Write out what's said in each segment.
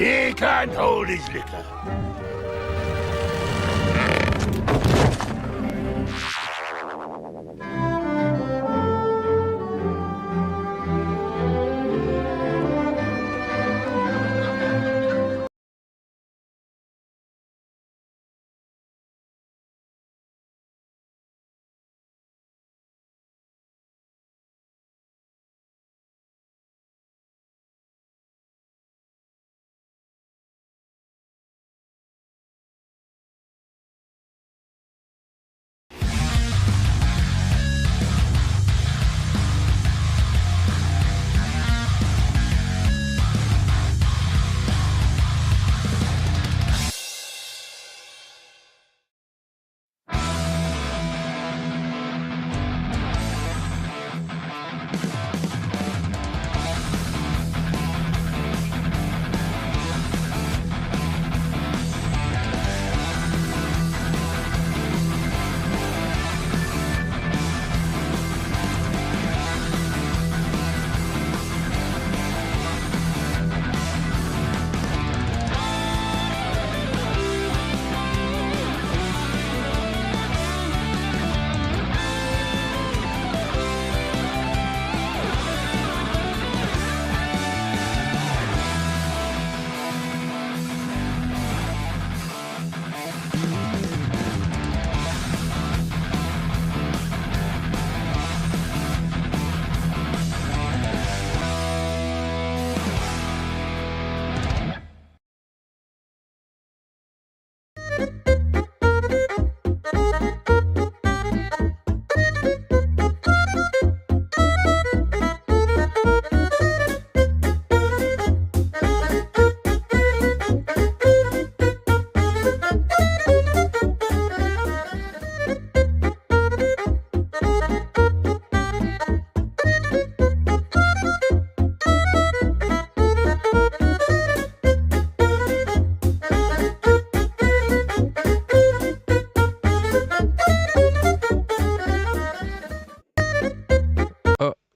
He can't hold his liquor.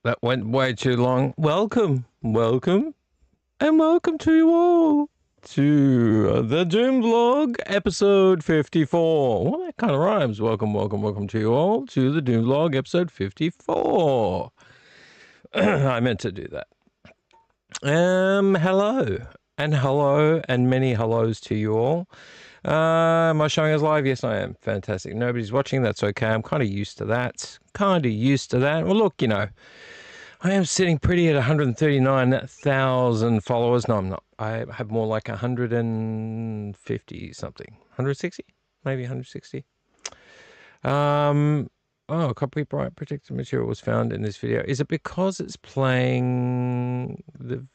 That went way too long. Welcome, and welcome to you all to the Doom Vlog, episode 54. Well, that kind of rhymes. Welcome to you all to the Doom Vlog, episode 54. I meant to do that. Hello, and many hellos to you all. Am I showing us live? Yes, I am. Fantastic. Nobody's watching. That's okay. I'm kind of used to that. Well, look, you know, I am sitting pretty at 139,000 followers. No, I'm not. I have more like 150 something. 160? Maybe 160. Copyright protected material was found in this video. Is it because it's playing the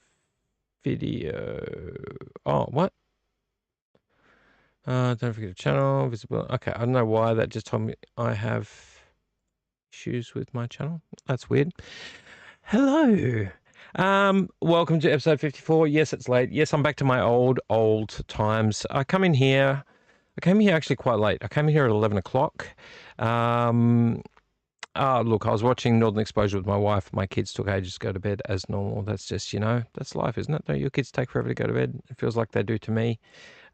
video? Oh, what? Don't forget the channel, visibility. Okay, I don't know why that just told me I have issues with my channel. That's weird. Hello. Welcome to episode 54. Yes, it's late. Yes, I'm back to my old times. I came here actually quite late. I came here at 11 o'clock. Look, I was watching Northern Exposure with my wife. My kids took ages to go to bed as normal. That's just, you know, that's life, isn't it? Don't your kids take forever to go to bed? It feels like they do to me.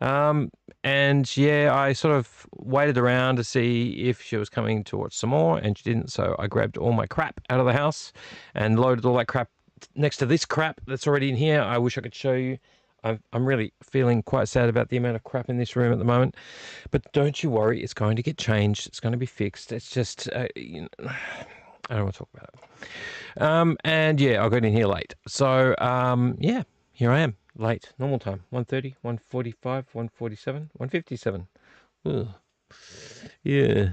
And yeah, I sort of waited around to see if she was coming to watch some more, and she didn't. So I grabbed all my crap out of the house and loaded all that crap next to this crap that's already in here. I wish I could show you. I'm really feeling quite sad about the amount of crap in this room at the moment, but don't you worry, it's going to get changed. It's going to be fixed. It's just, you know, I don't want to talk about it. And yeah, I got in here late. So, yeah, here I am, late, normal time, 1:30, 1:45, 1:47, 1:57. Ugh. Yeah.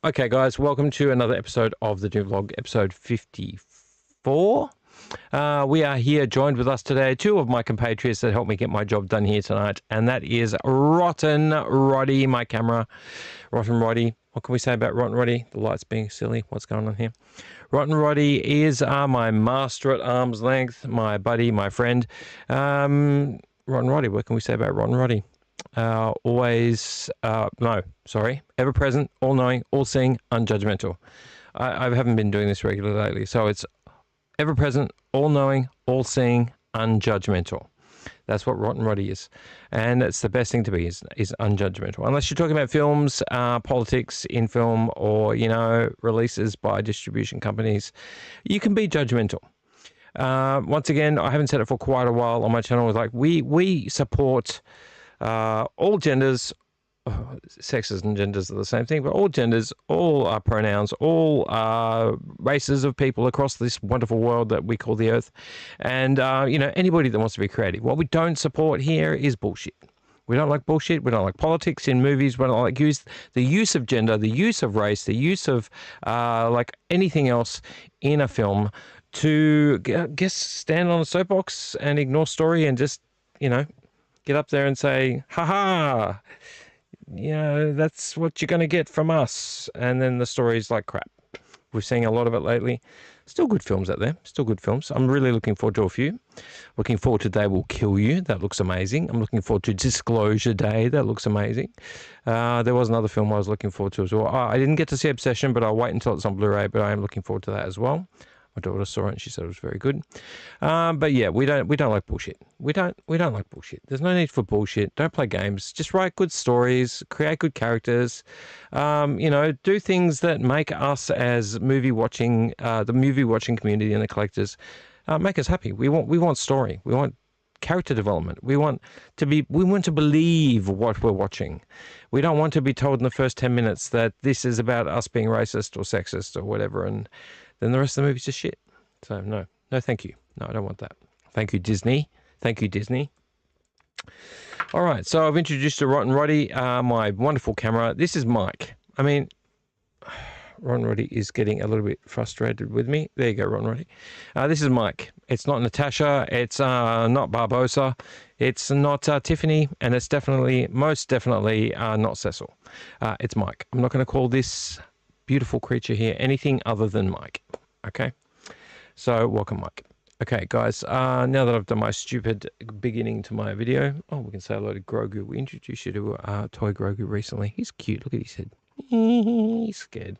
Okay, guys, welcome to another episode of the Doom Vlog, episode 54. We are here joined with us today, two of my compatriots that helped me get my job done here tonight, and that is Rotten Roddy, my camera. Rotten Roddy. What can we say about Rotten Roddy? The light's being silly. What's going on here? Rotten Roddy is my master at arm's length, my buddy, my friend. Rotten Roddy, what can we say about Rotten Roddy? Ever present, all knowing, all seeing, unjudgmental. I haven't been doing this regularly lately, so it's ever present, all knowing, all seeing, unjudgmental. That's what Rotten Roddy is. And it's the best thing to be, is unjudgmental. Unless you're talking about films, politics in film, or, you know, releases by distribution companies, you can be judgmental. Once again, I haven't said it for quite a while on my channel. Like, we support all genders. Sexes and genders are the same thing, but all genders, all pronouns, all races of people across this wonderful world that we call the Earth, and you know, anybody that wants to be creative. What we don't support here is bullshit. We don't like bullshit. We don't like politics in movies. We don't like the use of gender, the use of race, the use of like anything else in a film to stand on a soapbox and ignore story and just, you know, get up there and say, ha ha, you know, that's what you're going to get from us. And then the story's like crap. We're seeing a lot of it lately. Still good films out there. Still good films. I'm really looking forward to a few. Looking forward to They Will Kill You. That looks amazing. I'm looking forward to Disclosure Day. That looks amazing. There was another film I was looking forward to as well. I didn't get to see Obsession, but I'll wait until it's on Blu-ray. But I am looking forward to that as well. My daughter saw it and she said it was very good. But yeah, we don't like bullshit. We don't like bullshit. There's no need for bullshit. Don't play games. Just write good stories, create good characters. You know, do things that make us as movie watching, the movie watching community and the collectors, make us happy. We want story. We want character development. We want to believe what we're watching. We don't want to be told in the first 10 minutes that this is about us being racist or sexist or whatever, and then the rest of the movie's just shit. So no, thank you. No, I don't want that. Thank you, Disney. Thank you, Disney. All right, so I've introduced to Rotten Roddy, my wonderful camera. This is Mike. I mean, Rotten Roddy is getting a little bit frustrated with me. There you go, Rotten Roddy. This is Mike. It's not Natasha. It's not Barbosa. It's not Tiffany. And it's most definitely not Cecil. It's Mike. I'm not going to call this beautiful creature here anything other than Mike. Okay, so welcome, Mike. Okay, guys, now that I've done my stupid beginning to my video, we can say hello to Grogu. We introduced you to toy Grogu recently. He's cute. Look at his head. He's scared.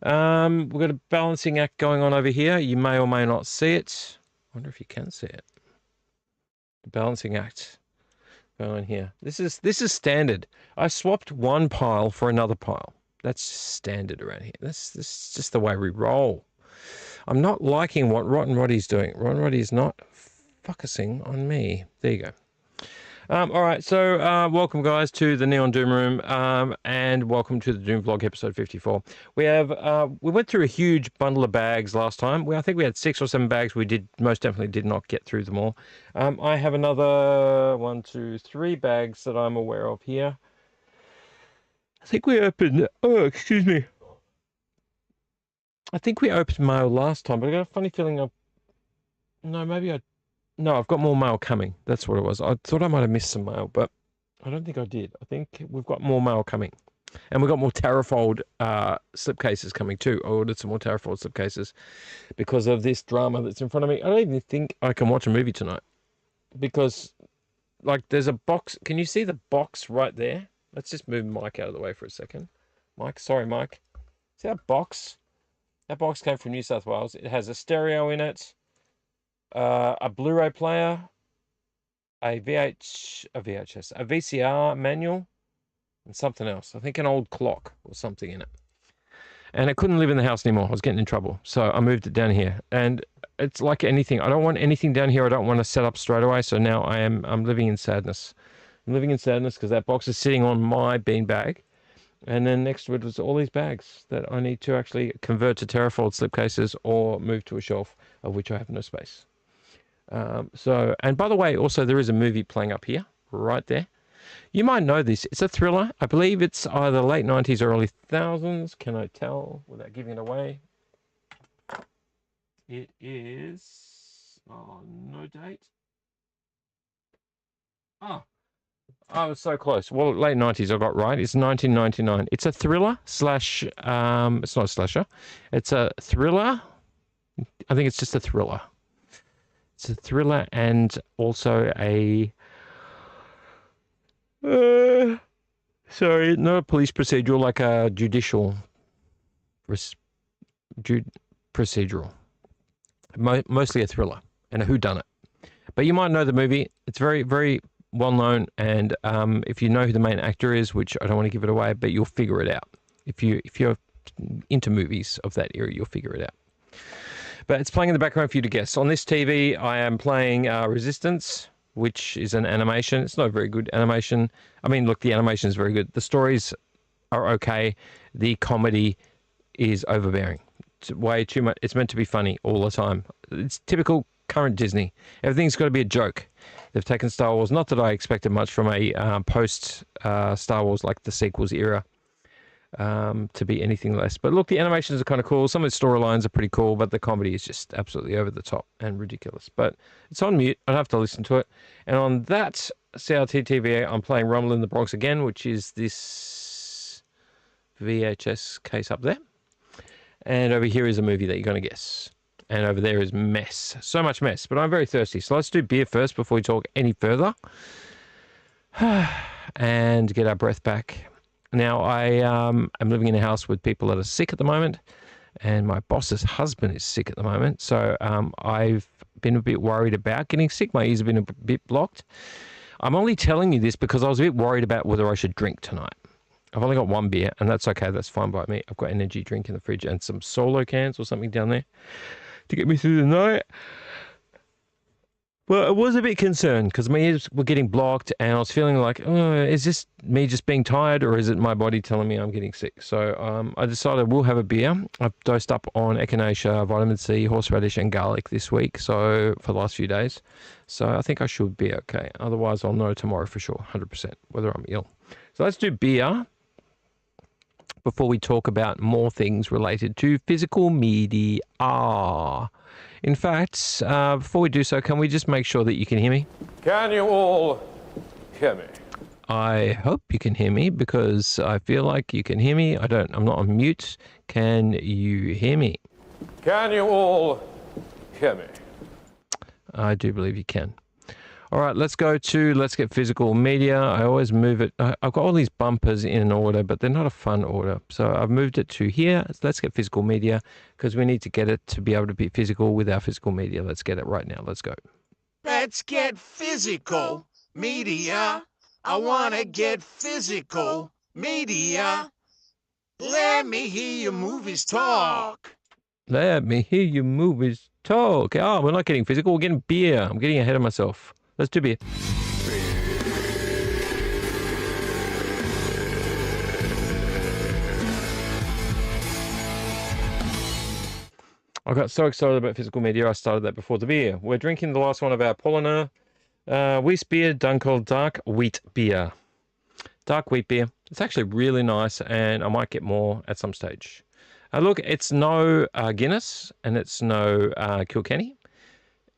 We've got a balancing act going on over here. You may or may not see it. I wonder if you can see it. The balancing act going on here. This is standard. I swapped one pile for another pile. That's standard around here. This is just the way we roll. I'm not liking what Rotten Roddy's doing. Rotten Roddy is not focusing on me. There you go. All right, so welcome, guys, to the Neon Doom Room, and welcome to the Doom Vlog episode 54. We went through a huge bundle of bags last time. I think we had 6 or 7 bags. We most definitely did not get through them all. I have another 1, 2, 3 bags that I'm aware of here. I think we opened, excuse me. I think we opened mail last time, but I got a funny feeling no, I've got more mail coming. That's what it was. I thought I might have missed some mail, but I don't think I did. I think we've got more mail coming. And we've got more Terrafold slipcases coming too. I ordered some more Terrafold slipcases because of this drama that's in front of me. I don't even think I can watch a movie tonight because, like, there's a box. Can you see the box right there? Let's just move Mike out of the way for a second. Mike, sorry, Mike. See that box? That box came from New South Wales. It has a stereo in it, a Blu-ray player, a VHS, a VCR manual, and something else. I think an old clock or something in it. And it couldn't live in the house anymore. I was getting in trouble. So I moved it down here. And it's like anything. I don't want anything down here I don't want to set up straight away. So now I'm living in sadness. I'm living in sadness because that box is sitting on my beanbag. And then next to it was all these bags that I need to actually convert to Terrafold slipcases or move to a shelf, of which I have no space. And by the way, also there is a movie playing up here, right there. You might know this. It's a thriller. I believe it's either late 90s or early 2000s. Can I tell without giving it away? It is... no date. I was so close. Well, late 90s I got right. It's 1999. It's a thriller slash... it's not a slasher. It's a thriller. I think it's just a thriller. It's a thriller and also a... sorry, not a police procedural, like a judicial procedural. Mostly a thriller and a whodunit. But you might know the movie. It's very, very well known, and if you know who the main actor is, which I don't want to give it away, but you'll figure it out. If you're into movies of that era, you'll figure it out. But it's playing in the background for you to guess. On this TV, I am playing Resistance, which is an animation. It's not a very good animation. I mean, look, the animation is very good. The stories are okay. The comedy is overbearing. It's way too much. It's meant to be funny all the time. It's typical current Disney. Everything's got to be a joke. They've taken Star Wars. Not that I expected much from a post Star Wars, like the sequels era, to be anything less. But look, the animations are kind of cool. Some of the storylines are pretty cool, but the comedy is just absolutely over the top and ridiculous. But it's on mute. I'd have to listen to it. And on that CRT TV, I'm playing Rumble in the Bronx again, which is this VHS case up there. And over here is a movie that you're going to guess. And over there is mess. So much mess. But I'm very thirsty. So let's do beer first before we talk any further. And get our breath back. Now, I am living in a house with people that are sick at the moment. And my boss's husband is sick at the moment. So I've been a bit worried about getting sick. My ears have been a bit blocked. I'm only telling you this because I was a bit worried about whether I should drink tonight. I've only got one beer, and that's okay. That's fine by me. I've got energy drink in the fridge and some Solo cans or something down there to get me through the night. Well, I was a bit concerned because my ears were getting blocked, and I was feeling like, is this me just being tired, or is it my body telling me I'm getting sick? So I decided we'll have a beer. I've dosed up on echinacea, vitamin C, horseradish, and garlic this week, so for the last few days. So I think I should be okay. Otherwise, I'll know tomorrow for sure, 100%, whether I'm ill. So let's do beer before we talk about more things related to physical media. In fact, before we do so, can we just make sure that you can hear me? Can you all hear me? I hope you can hear me because I feel like you can hear me. I'm not on mute. Can you hear me? Can you all hear me? I do believe you can. All right, let's get physical media. I always move it. I've got all these bumpers in an order, but they're not a fun order. So I've moved it to here. Let's get physical media because we need to get it to be able to be physical with our physical media. Let's get it right now. Let's go. Let's get physical media. I want to get physical media. Let me hear your movies talk. Let me hear your movies talk. Oh, we're not getting physical. We're getting beer. I'm getting ahead of myself. Let's do beer. I got so excited about physical media, I started that before the beer. We're drinking the last one of our Paulaner Weiss beer, done called Dark Wheat Beer. Dark wheat beer. It's actually really nice, and I might get more at some stage. Look, it's no Guinness, and it's no Kilkenny.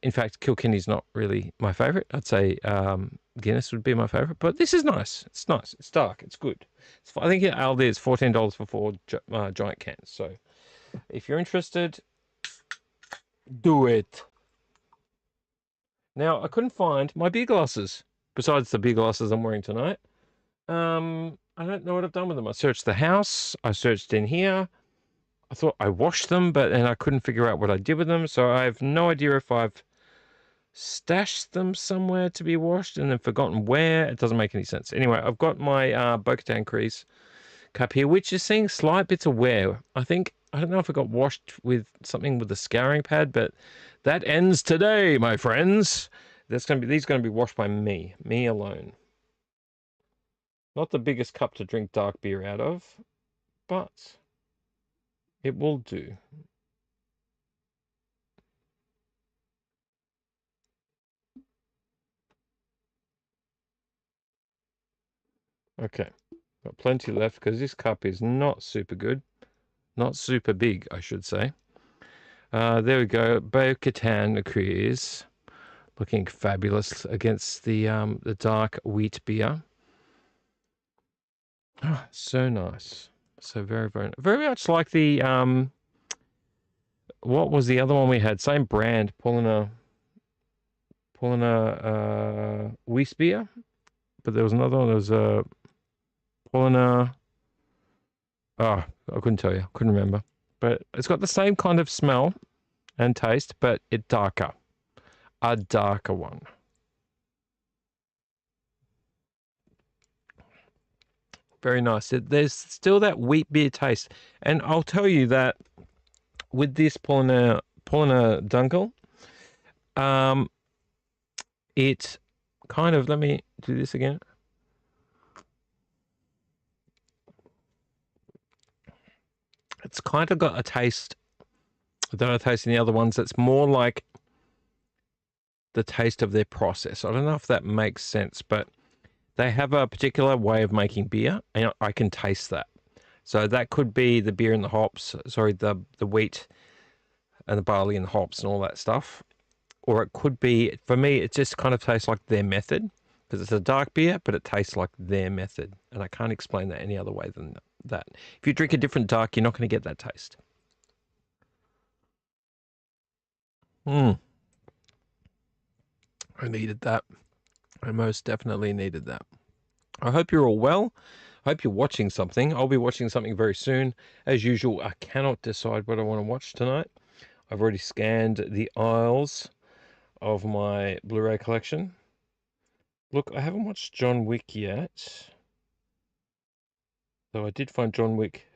In fact, Kilkenny's not really my favourite. I'd say Guinness would be my favourite, but this is nice. It's nice. It's dark. It's good. I think at Aldi it's $14 for 4 giant cans. So if you're interested, do it. Now, I couldn't find my beer glasses, besides the beer glasses I'm wearing tonight. I don't know what I've done with them. I searched the house. I searched in here. I thought I washed them, but then I couldn't figure out what I did with them. So I have no idea if I've stashed them somewhere to be washed and then forgotten where. It doesn't make any sense. Anyway, I've got my Bo-Katan Crease cup here, which is seeing slight bits of wear. I don't know if it got washed with something with the scouring pad, but that ends today, my friends. These are going to be washed by me alone. Not the biggest cup to drink dark beer out of, but it will do. Okay, got plenty left because this cup is not super good. Not super big, I should say. There we go. Bo-Katan Crease. Looking fabulous against the dark wheat beer. Oh, so nice. So very, very, very much like the, what was the other one we had? Same brand, Paulaner Weiss beer. But there was another one. There was a Paulaner. Oh, I couldn't tell you. Couldn't remember. But it's got the same kind of smell and taste, but it's darker. a darker one. Very nice. There's still that wheat beer taste. And I'll tell you that with this Paulaner Dunkel, it kind of, let me do this again. It's kind of got a taste that I taste in the other ones. That's more like the taste of their process. I don't know if that makes sense, but they have a particular way of making beer, and I can taste that. So that could be the beer and the hops, sorry, the wheat and the barley and the hops and all that stuff. Or it could be, for me, it just kind of tastes like their method, because it's a dark beer, but it tastes like their method. And I can't explain that any other way than that. If you drink a different dark, you're not going to get that taste. I needed that. I most definitely needed that. I hope you're all well. I hope you're watching something. I'll be watching something very soon. As usual, I cannot decide what I want to watch tonight. I've already scanned the aisles of my Blu-ray collection. Look, I haven't watched John Wick yet. Though I did find John Wick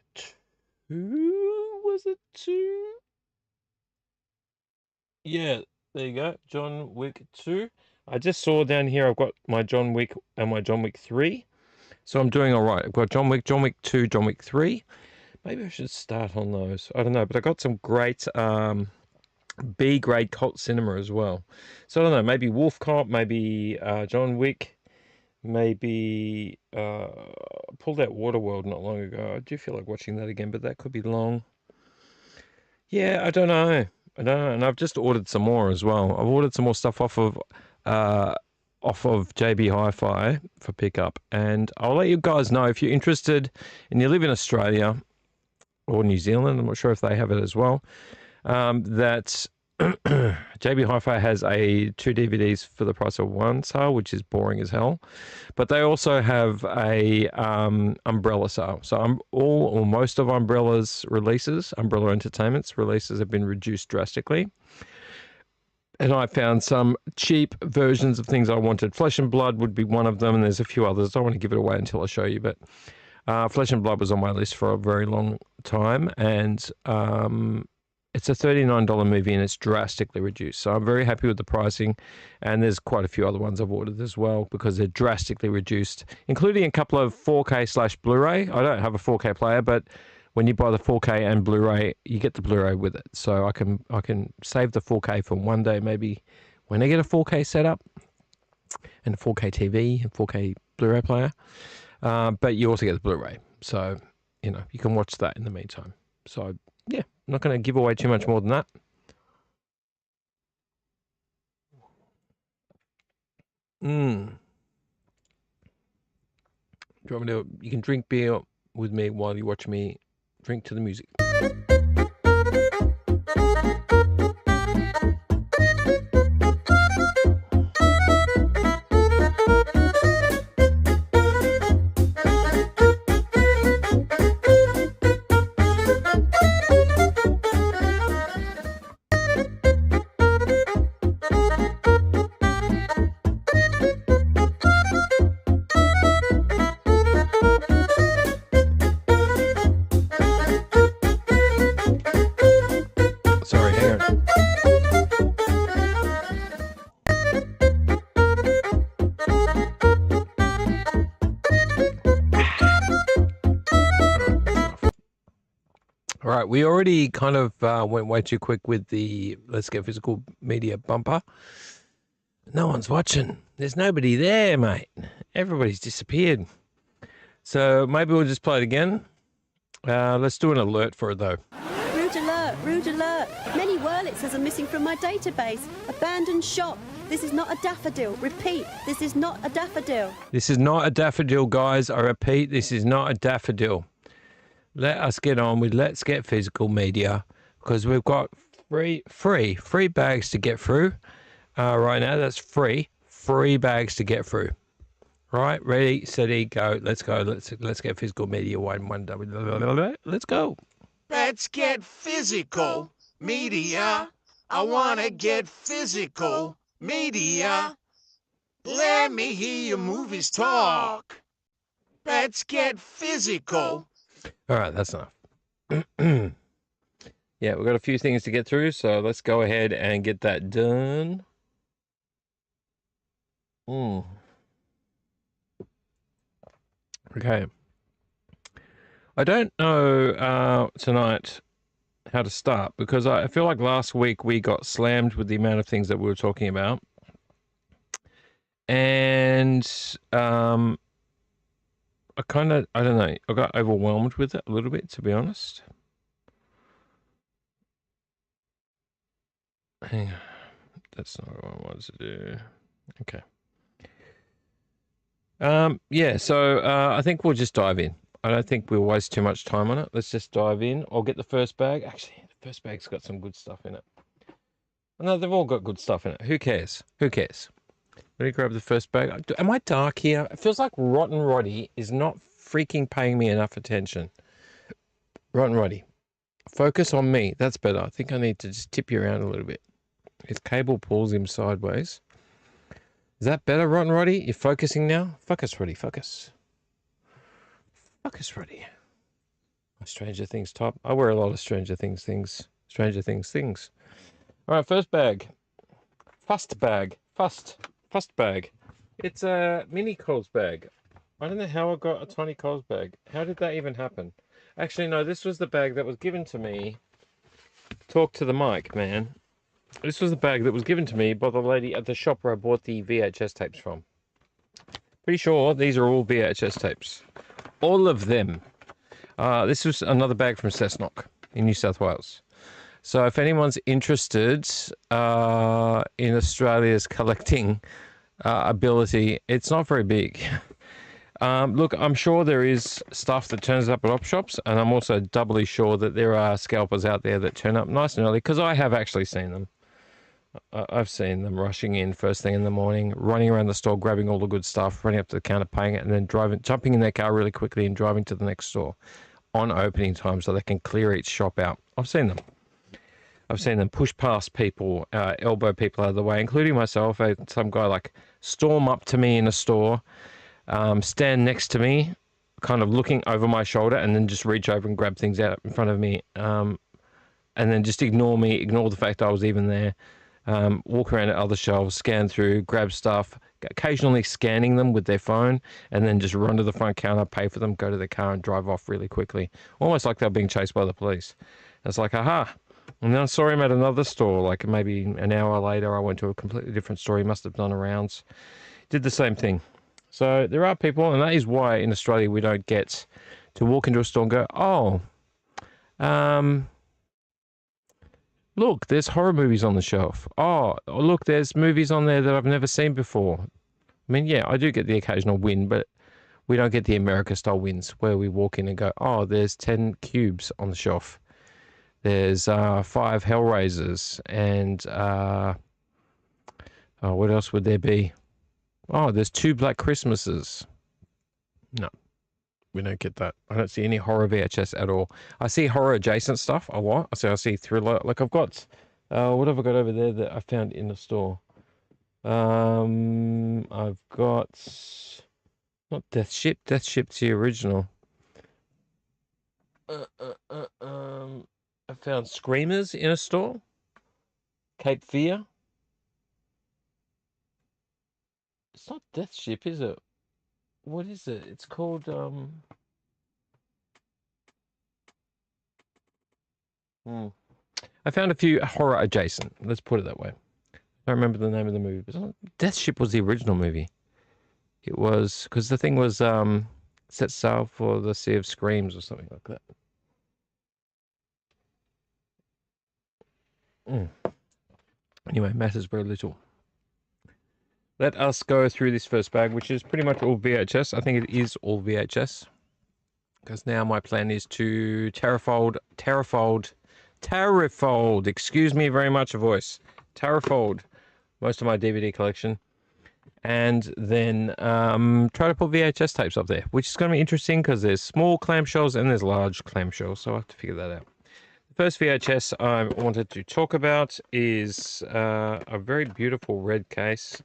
2. Was it 2? Yeah, there you go. John Wick 2. I just saw down here I've got my John Wick and my John Wick 3. So I'm doing all right. I've got John Wick 2, John Wick 3. Maybe I should start on those. I don't know, but I got some great B-grade cult cinema as well. So I don't know, maybe Wolf Cop, maybe John Wick, maybe pulled out Waterworld not long ago. I do feel like watching that again, but that could be long. Yeah, I don't know. And I've just ordered some more as well. I've ordered some more stuff off of JB Hi-Fi for pickup, and I'll let you guys know if you're interested and you live in Australia or New Zealand. I'm not sure if they have it as well. That JB Hi-Fi has 2 DVDs for the price of one sale, which is boring as hell. But they also have a umbrella sale. So all or most of Umbrella's releases, Umbrella Entertainment's releases, have been reduced drastically. And I found some cheap versions of things I wanted. Flesh and Blood would be one of them, and there's a few others. I don't want to give it away until I show you, but Flesh and Blood was on my list for a very long time, and it's a $39 movie, and it's drastically reduced. So I'm very happy with the pricing, and there's quite a few other ones I've ordered as well because they're drastically reduced, including a couple of 4K/Blu-ray. I don't have a 4K player, but when you buy the 4K and Blu-ray, you get the Blu-ray with it. So I can save the 4K for one day, maybe when I get a 4K setup and a 4K TV and 4K Blu-ray player. But you also get the Blu-ray. So, you know, you can watch that in the meantime. So, yeah, I'm not going to give away too much more than that. Do you want me to? You can drink beer with me while you watch me drink to the music. All right, we already kind of went way too quick with the Let's Get Physical Media bumper. No one's watching. There's nobody there, mate. Everybody's disappeared. So maybe we'll just play it again. Let's do an alert for it, though. Rude alert, rude alert. Many Wurlitzers are missing from my database. Abandoned shop. This is not a daffodil. Repeat, this is not a daffodil. This is not a daffodil, guys. I repeat, this is not a daffodil. Let us get on with Let's Get Physical Media, because we've got free bags to get through right now. That's free bags to get through. Right, ready, steady, go. Let's go. Let's get Physical Media. Let's go. Let's get physical media. I wanna get physical Media, let me hear your movies talk. Let's get physical. All right, that's enough. Yeah, we've got a few things to get through, so let's go ahead and get that done. Okay. I don't know tonight how to start because I feel like last week we got slammed with the amount of things that we were talking about. And I don't know, I got overwhelmed with it a little bit, to be honest. Hang on. That's not what I wanted to do. Okay. Yeah, so I think we'll just dive in. I don't think we'll waste too much time on it. Let's just dive in. I'll get the first bag. Actually, the first bag's got some good stuff in it. No, they've all got good stuff in it. Who cares? Who cares? Let me grab the first bag. Am I dark here? It feels like Rotten Roddy is not freaking paying me enough attention. Rotten Roddy, focus on me. That's better. I think I need to just tip you around a little bit. His cable pulls him sideways. Is that better, Rotten Roddy? You're focusing now? Focus, Roddy, focus. Focus, Roddy. Stranger Things top. I wear a lot of Stranger Things things. Stranger Things things. All right, first bag. First bag. First bag. It's a mini Coles bag. I don't know how I got a tiny Coles bag. How did that even happen? Actually, no, this was the bag that was given to me. Talk to the mic, man. This was the bag that was given to me by the lady at the shop where I bought the VHS tapes from. Pretty sure these are all VHS tapes. All of them. This was another bag from Cessnock in New South Wales. So if anyone's interested in Australia's collecting ability, it's not very big. Look, I'm sure there is stuff that turns up at op shops, and I'm also doubly sure that there are scalpers out there that turn up nice and early, because I have actually seen them. I've seen them rushing in first thing in the morning, running around the store, grabbing all the good stuff, running up to the counter, paying it, and then jumping in their car really quickly and driving to the next store on opening time so they can clear each shop out. I've seen them. I've seen them push past people, elbow people out of the way, including myself. Some guy like storm up to me in a store, stand next to me, kind of looking over my shoulder, and then just reach over and grab things out in front of me, and then just ignore me, ignore the fact I was even there, walk around at other shelves, scan through, grab stuff, occasionally scanning them with their phone, and then just run to the front counter, pay for them, go to the car, and drive off really quickly, almost like they're being chased by the police. It's like, aha. And then I saw him at another store, like maybe an hour later. I went to a completely different store. He must have done a rounds. Did the same thing. So there are people, and that is why in Australia we don't get to walk into a store and go, oh, look, there's horror movies on the shelf. Oh, look, there's movies on there that I've never seen before. I mean, yeah, I do get the occasional win, but we don't get the America-style wins where we walk in and go, oh, there's 10 cubes on the shelf. There's 5 Hellraisers, and what else would there be? Oh, there's 2 Black Christmases. No, we don't get that. I don't see any horror VHS at all. I see horror adjacent stuff a lot. I see thriller. Like I've got, what have I got over there that I found in the store? I've got, not Death Ship. Death Ship's the original. I found Screamers in a store. Cape Fear. It's not Death Ship, is it? What is it? It's called, I found a few horror adjacent. Let's put it that way. I don't remember the name of the movie. But Death Ship was the original movie. It was, because the thing was, Set Sail for the Sea of Screams or something like that. Anyway, matters very little. Let us go through this first bag, which is pretty much all VHS. I think it is all VHS. Because now my plan is to terrafold, excuse me very much, a voice. Terrafold most of my DVD collection. And then try to put VHS tapes up there, which is going to be interesting because there's small clamshells and there's large clamshells. So I have to figure that out. The first VHS I wanted to talk about is a very beautiful red case.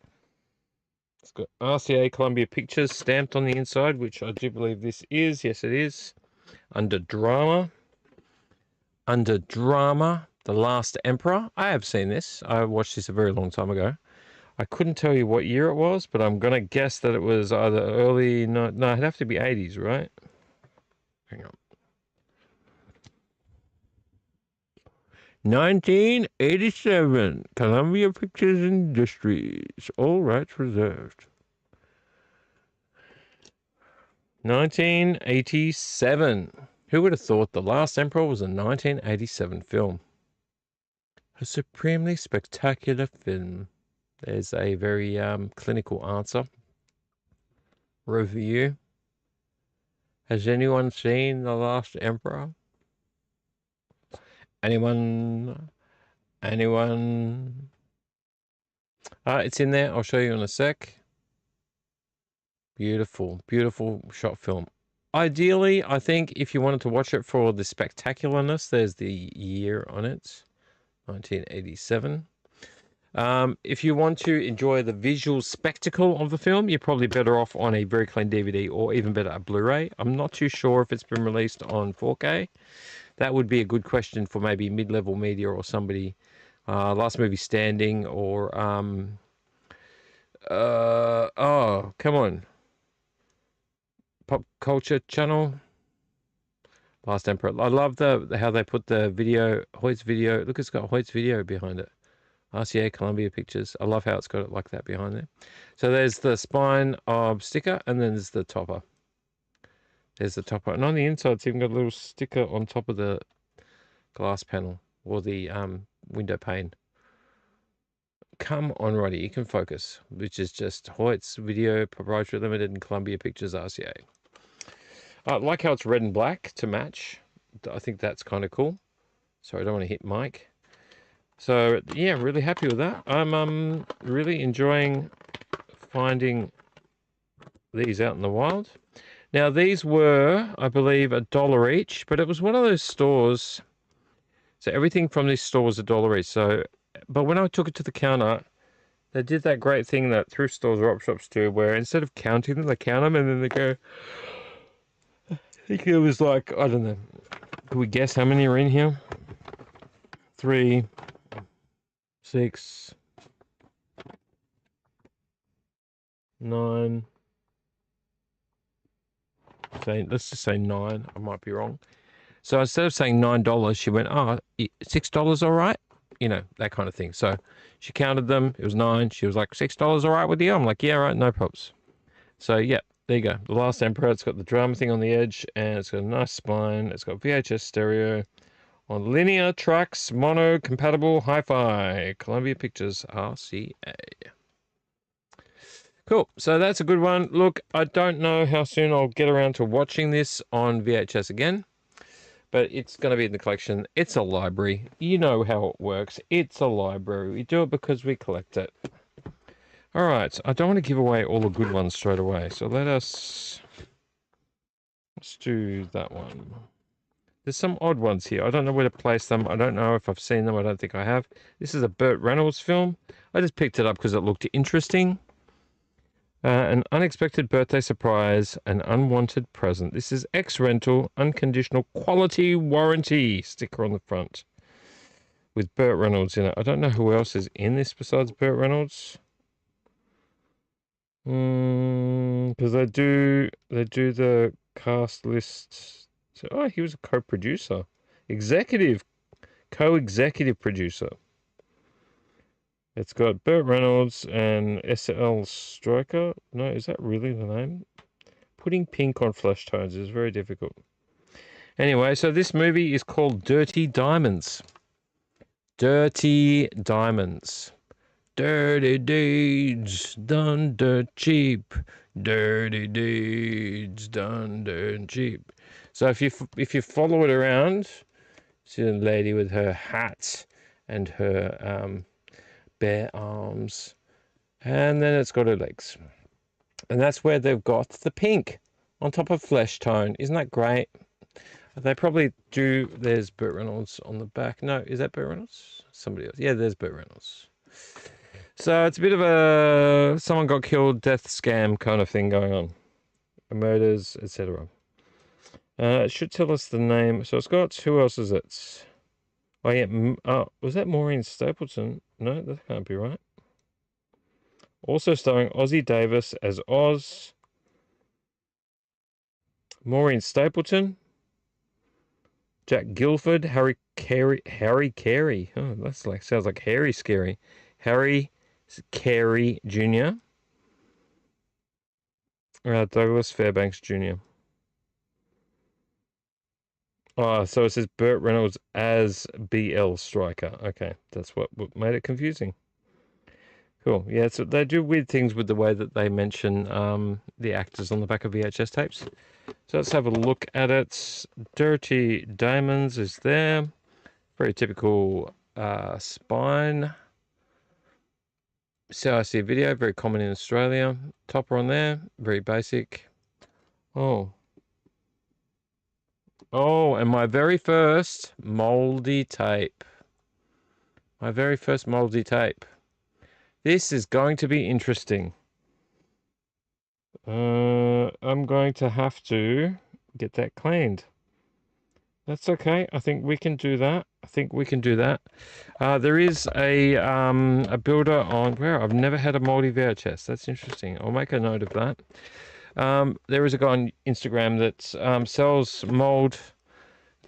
It's got RCA Columbia Pictures stamped on the inside, which I do believe this is. Yes, it is. Under Drama. Under Drama, The Last Emperor. I have seen this. I watched this a very long time ago. I couldn't tell you what year it was, but I'm going to guess that it was either early... No, it'd have to be 80s, right? Hang on. 1987, Columbia Pictures Industries, all rights reserved. 1987. Who would have thought The Last Emperor was a 1987 film? A supremely spectacular film. There's a very clinical answer. Review. Has anyone seen The Last Emperor? Anyone? It's in there. I'll show you in a sec. Beautiful, beautiful shot film. Ideally, I think if you wanted to watch it for the spectacularness, there's the year on it. 1987. If you want to enjoy the visual spectacle of the film, you're probably better off on a very clean DVD or even better a Blu-ray. I'm not too sure if it's been released on 4K. That would be a good question for maybe mid-level media or somebody. Last Movie Standing or oh, come on. Pop Culture Channel. Last Emperor. I love how they put the video, Hoyt's video. Look, it's got Hoyt's video behind it. RCA Columbia Pictures. I love how it's got it like that behind there. So there's the spine of sticker, and then there's the topper. There's the topper. And on the inside, it's even got a little sticker on top of the glass panel or the window pane. Come on, Roddy, you can focus, which is just Hoyt's Video Proprietary Limited and Columbia Pictures RCA. I like how it's red and black to match. I think that's kind of cool. Sorry, I don't want to hit Mike. So, yeah, really happy with that. I'm really enjoying finding these out in the wild. Now, these were, I believe, $1 each, but it was one of those stores. So everything from this store was $1 each. So, but when I took it to the counter, they did that great thing that thrift stores or op shops do, where instead of counting them, they count them and then they go, I think it was like, I don't know, could we guess how many are in here? 3, 6, 9. Let's just say 9. I might be wrong. So instead of saying $9, she went, oh, $6 all right? You know, that kind of thing. So she counted them. It was 9. She was like, $6 all right with you? I'm like, yeah, all right, no props. So, yeah, there you go. The Last Emperor. It's got the drama thing on the edge, and it's got a nice spine. It's got VHS stereo on linear tracks, mono compatible hi-fi. Columbia Pictures RCA. Cool. So that's a good one. Look, I don't know how soon I'll get around to watching this on VHS again, but it's going to be in the collection. It's a library. You know how it works. It's a library. We do it because we collect it. All right. I don't want to give away all the good ones straight away. So let's do that one. There's some odd ones here. I don't know where to place them. I don't know if I've seen them. I don't think I have. This is a Burt Reynolds film. I just picked it up because it looked interesting. An unexpected birthday surprise, an unwanted present. This is ex-rental, unconditional quality warranty sticker on the front with Burt Reynolds in it. I don't know who else is in this besides Burt Reynolds. Because they do the cast list. So, oh, he was a co-producer, co-executive producer. It's got Burt Reynolds and S.L. Stryker. No, is that really the name? Putting pink on flesh tones is very difficult. Anyway, so this movie is called Dirty Diamonds. Dirty Diamonds. Dirty deeds done dirt cheap. Dirty deeds done dirt cheap. So if you follow it around, see the lady with her hat and her bare arms, and then it's got her legs, and that's where they've got the pink on top of flesh tone. Isn't that great? They probably do. There's Burt Reynolds on the back. No, is that Burt Reynolds? Somebody else. Yeah, there's Burt Reynolds. So it's a bit of a someone got killed, death scam kind of thing going on. Murders, etc. It should tell us the name. So it's got, who else is it? Oh, yeah. Was that Maureen Stapleton? No, that can't be right. Also starring Ozzie Davis as Oz. Maureen Stapleton. Jack Guilford. Harry Carey. Oh, that's like, sounds like Harry Scary. Harry Carey Jr. Douglas Fairbanks Jr. Oh, so it says Burt Reynolds as BL Striker. Okay, that's what made it confusing. Cool. Yeah, so they do weird things with the way that they mention the actors on the back of VHS tapes. So let's have a look at it. Dirty Diamonds is there. Very typical spine. CIC video, very common in Australia. Topper on there, very basic. Oh, and my very first moldy tape. My very first moldy tape. This is going to be interesting. I'm going to have to get that cleaned. That's okay. I think we can do that. There is a builder on where I've never had a moldy VHS. That's interesting. I'll make a note of that. There is a guy on Instagram that sells mold,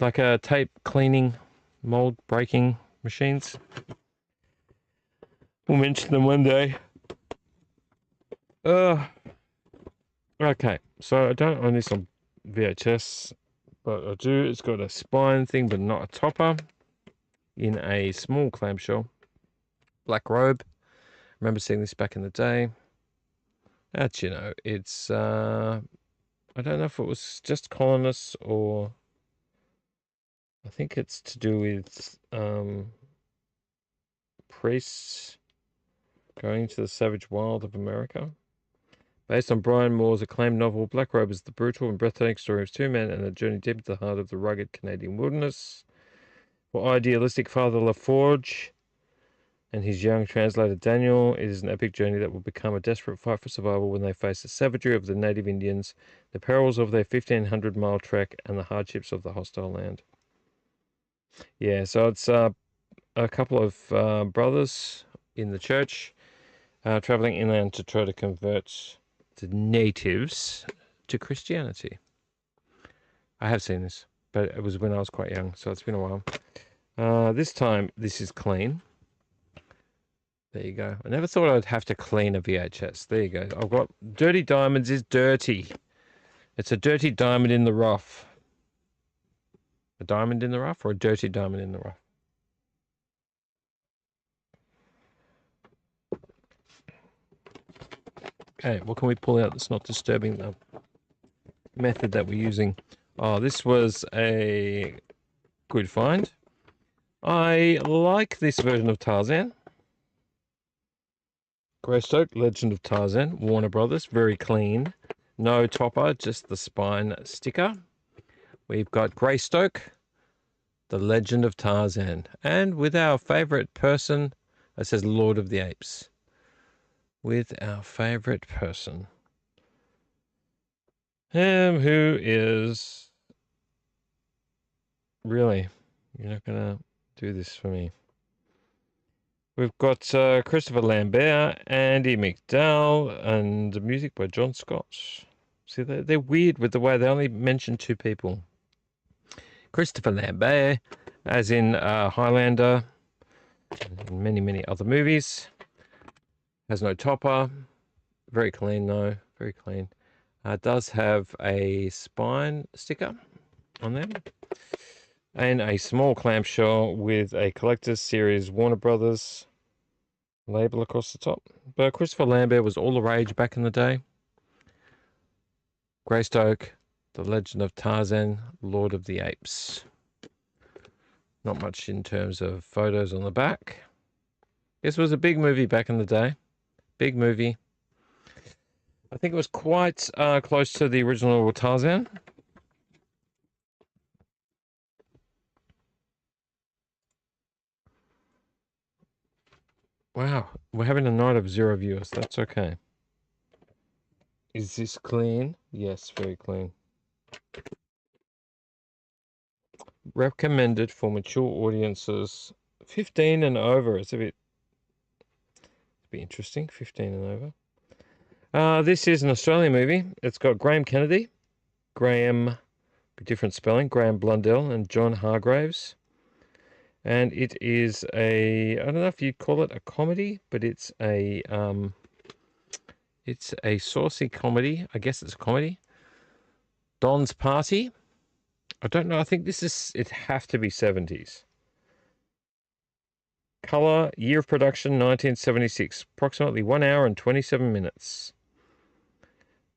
like a tape cleaning, mold breaking machines. We'll mention them one day. Okay, so I don't own this on VHS, but I do. It's got a spine thing, but not a topper. In a small clamshell, black robe. Remember seeing this back in the day. That's, you know, it's I don't know if it was just colonists or I think it's to do with priests going to the savage wild of America. Based on Brian Moore's acclaimed novel, Black Robe is the brutal and breathtaking story of two men and a journey deep into the heart of the rugged Canadian wilderness. For idealistic Father LaForge and his young translator Daniel, it is an epic journey that will become a desperate fight for survival when they face the savagery of the native Indians, the perils of their 1,500-mile trek, and the hardships of the hostile land. Yeah, so it's a couple of brothers in the church traveling inland to try to convert the natives to Christianity. I have seen this, but it was when I was quite young, so it's been a while. This time, this is clean. There you go. I never thought I'd have to clean a VHS. There you go. I've got Dirty Diamonds is dirty. It's a dirty diamond in the rough. A diamond in the rough or a dirty diamond in the rough? Okay, what can we pull out that's not disturbing the method that we're using? Oh, this was a good find. I like this version of Tarzan. Greystoke, Legend of Tarzan, Warner Brothers, very clean. No topper, just the spine sticker. We've got Greystoke, The Legend of Tarzan. And with our favourite person, it says Lord of the Apes. With our favourite person. Who is... Really? You're not going to do this for me. We've got Christopher Lambert, Andy McDowell, and music by John Scott. See, they're weird with the way they only mention two people. Christopher Lambert, as in Highlander, and many, many other movies. Has no topper. Very clean, though. Very clean. Does have a spine sticker on there. And a small clamshell with a collector's series Warner Brothers label across the top. But Christopher Lambert was all the rage back in the day. Greystoke, The Legend of Tarzan, Lord of the Apes. Not much in terms of photos on the back. This was a big movie back in the day. Big movie. I think it was quite close to the original Tarzan. Wow, we're having a night of 0 viewers. That's okay. Is this clean? Yes, very clean. Recommended for mature audiences. 15 and over. It's a bit interesting. 15 and over. This is an Australian movie. It's got Graham Kennedy, different spelling, Graham Blundell and John Hargraves. And it is I don't know if you'd call it a comedy, but it's a saucy comedy. I guess it's a comedy. Don's Party. I don't know. I think it'd have to be 70s. Color, year of production, 1976. Approximately 1 hour and 27 minutes.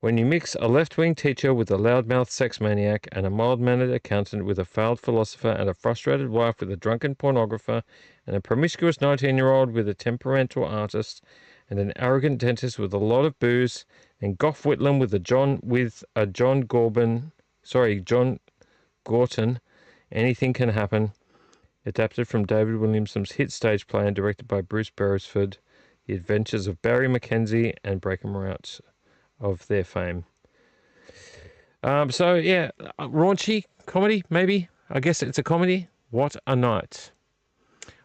When you mix a left-wing teacher with a loudmouth sex maniac and a mild-mannered accountant with a failed philosopher and a frustrated wife with a drunken pornographer and a promiscuous 19-year-old with a temperamental artist and an arrogant dentist with a lot of booze and Gough Whitlam with a John Gorton, anything can happen. Adapted from David Williamson's hit stage play and directed by Bruce Beresford, The Adventures of Barry Mackenzie and Breaker Morant of their fame. So yeah, raunchy comedy, maybe. I guess it's a comedy. What a night.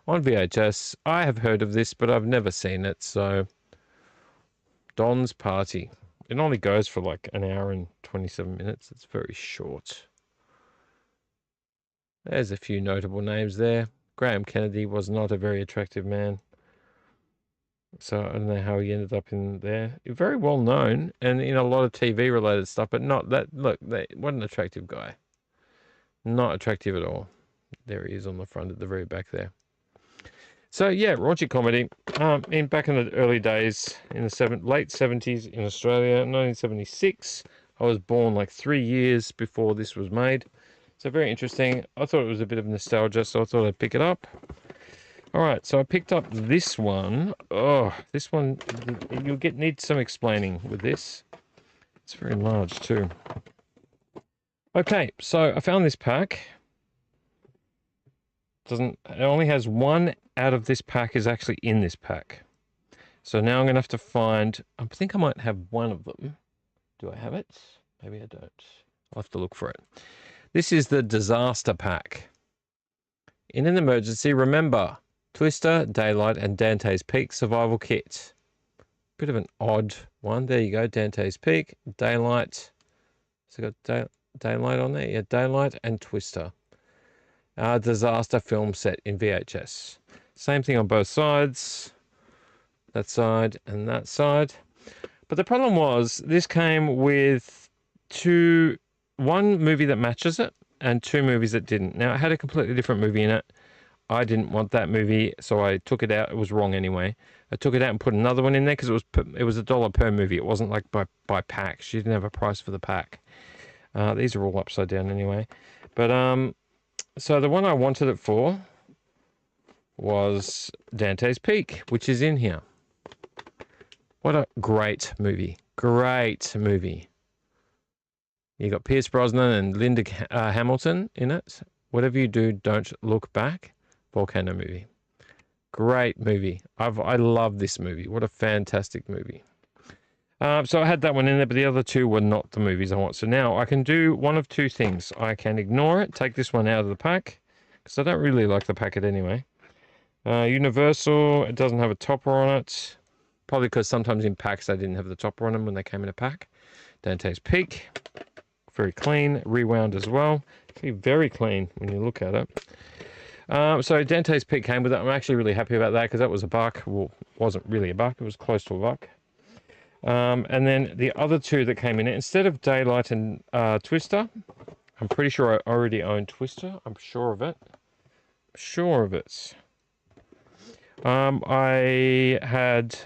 On VHS, I have heard of this, but I've never seen it, so Don's Party. It only goes for like 1 hour and 27 minutes. It's very short. There's a few notable names there. Graham Kennedy was not a very attractive man. So I don't know how he ended up in there. Very well known and in a lot of TV related stuff, but not that. Look, what an attractive guy. Not attractive at all. There he is on the front at the very back there. So yeah, raunchy comedy. Back in the early days, in the late 70s in Australia, 1976. I was born like 3 years before this was made. So very interesting. I thought it was a bit of nostalgia, so I thought I'd pick it up. All right, so I picked up this one. Oh, this one, you'll need some explaining with this. It's very large too. Okay, so I found this pack. It only has one out of this pack is actually in this pack. So now I'm going to have to find, I think I might have one of them. Do I have it? Maybe I don't. I'll have to look for it. This is the Disaster Pack. In an emergency, remember, Twister, Daylight, and Dante's Peak survival kit. Bit of an odd one. There you go, Dante's Peak, Daylight. So got Daylight on there? Yeah, Daylight and Twister. Disaster film set in VHS. Same thing on both sides. That side and that side. But the problem was, this came with one movie that matches it and 2 movies that didn't. Now, it had a completely different movie in it. I didn't want that movie, so I took it out. It was wrong anyway. I took it out and put another one in there because it was $1 per movie. It wasn't like by pack. She didn't have a price for the pack. These are all upside down anyway. But so the one I wanted it for was Dante's Peak, which is in here. What a great movie. Great movie. You got Pierce Brosnan and Linda Hamilton in it. Whatever you do, don't look back. Volcano movie. Great movie. I love this movie. What a fantastic movie. So I had that one in there, but the other 2 were not the movies I want. So now I can do one of 2 things. I can ignore it, take this one out of the pack, because I don't really like the packet anyway. Universal, it doesn't have a topper on it. Probably because sometimes in packs they didn't have the topper on them when they came in a pack. Dante's Peak. Very clean. Rewound as well. Actually very clean when you look at it. So Dante's Peak came with it. I'm actually really happy about that because that was $1. Well, wasn't really $1. It was close to $1. And then the other 2 that came in it, instead of Daylight and Twister, I'm pretty sure I already own Twister. I'm sure of it. Sure of it. I had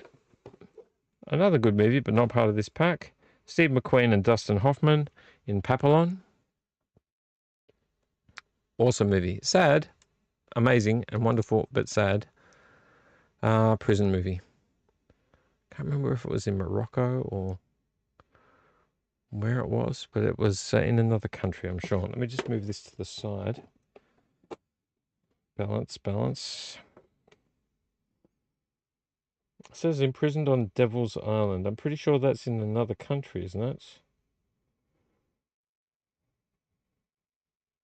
another good movie, but not part of this pack. Steve McQueen and Dustin Hoffman in Papillon. Awesome movie. Sad. Amazing and wonderful, but sad. Prison movie. Can't remember if it was in Morocco or where it was, but it was in another country, I'm sure. Let me just move this to the side. Balance. It says imprisoned on Devil's Island. I'm pretty sure that's in another country, isn't it?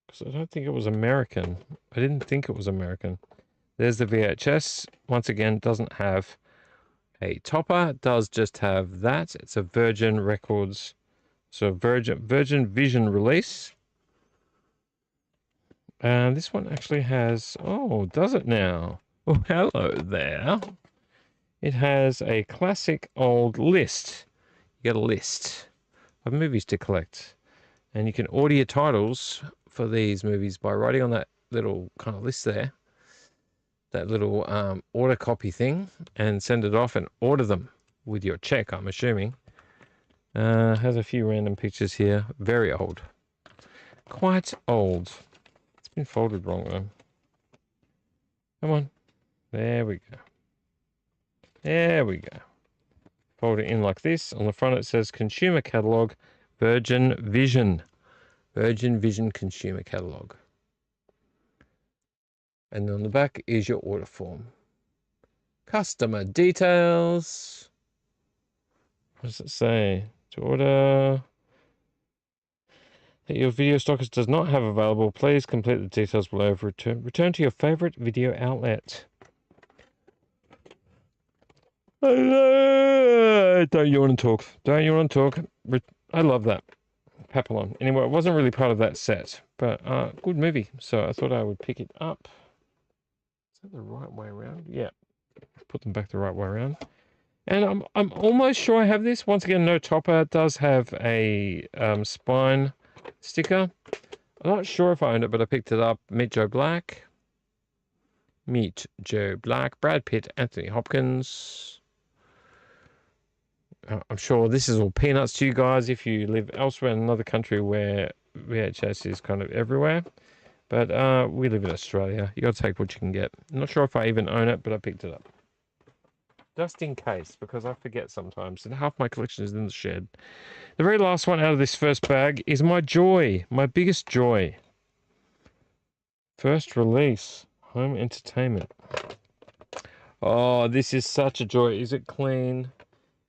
Because I don't think it was American. I didn't think it was American. There's the VHS. Once again, doesn't have a topper. It does just have that. It's a Virgin Records, so Virgin Vision release. And this one actually has, oh, does it now? Oh, hello there. It has a classic old list. You get a list of movies to collect. And you can order your titles for these movies by writing on that little kind of list there. That little order copy thing. And send it off and order them with your check, I'm assuming. Has a few random pictures here. Very old. Quite old. It's been folded wrong though. Come on. There we go. There we go. Fold it in like this. On the front it says Consumer Catalog, Virgin Vision. Virgin Vision Consumer Catalog. And on the back is your order form. Customer details. What does it say? To order that your video stockist does not have available, please complete the details below. Return to your favorite video outlet. Don't you want to talk? Don't you want to talk? I love that. Papillon. Anyway, it wasn't really part of that set, but good movie. So I thought I would pick it up. Is that the right way around? Yeah. Put them back the right way around. And I'm almost sure I have this. Once again, no topper. It does have a spine sticker. I'm not sure if I owned it, but I picked it up. Meet Joe Black. Meet Joe Black. Brad Pitt. Anthony Hopkins. I'm sure this is all peanuts to you guys if you live elsewhere in another country where VHS is kind of everywhere. But we live in Australia. You got to take what you can get. I'm not sure if I even own it, but I picked it up. Just in case, because I forget sometimes, and half my collection is in the shed. The very last one out of this first bag is my joy, my biggest joy. First release, home entertainment. Oh, this is such a joy. Is it clean?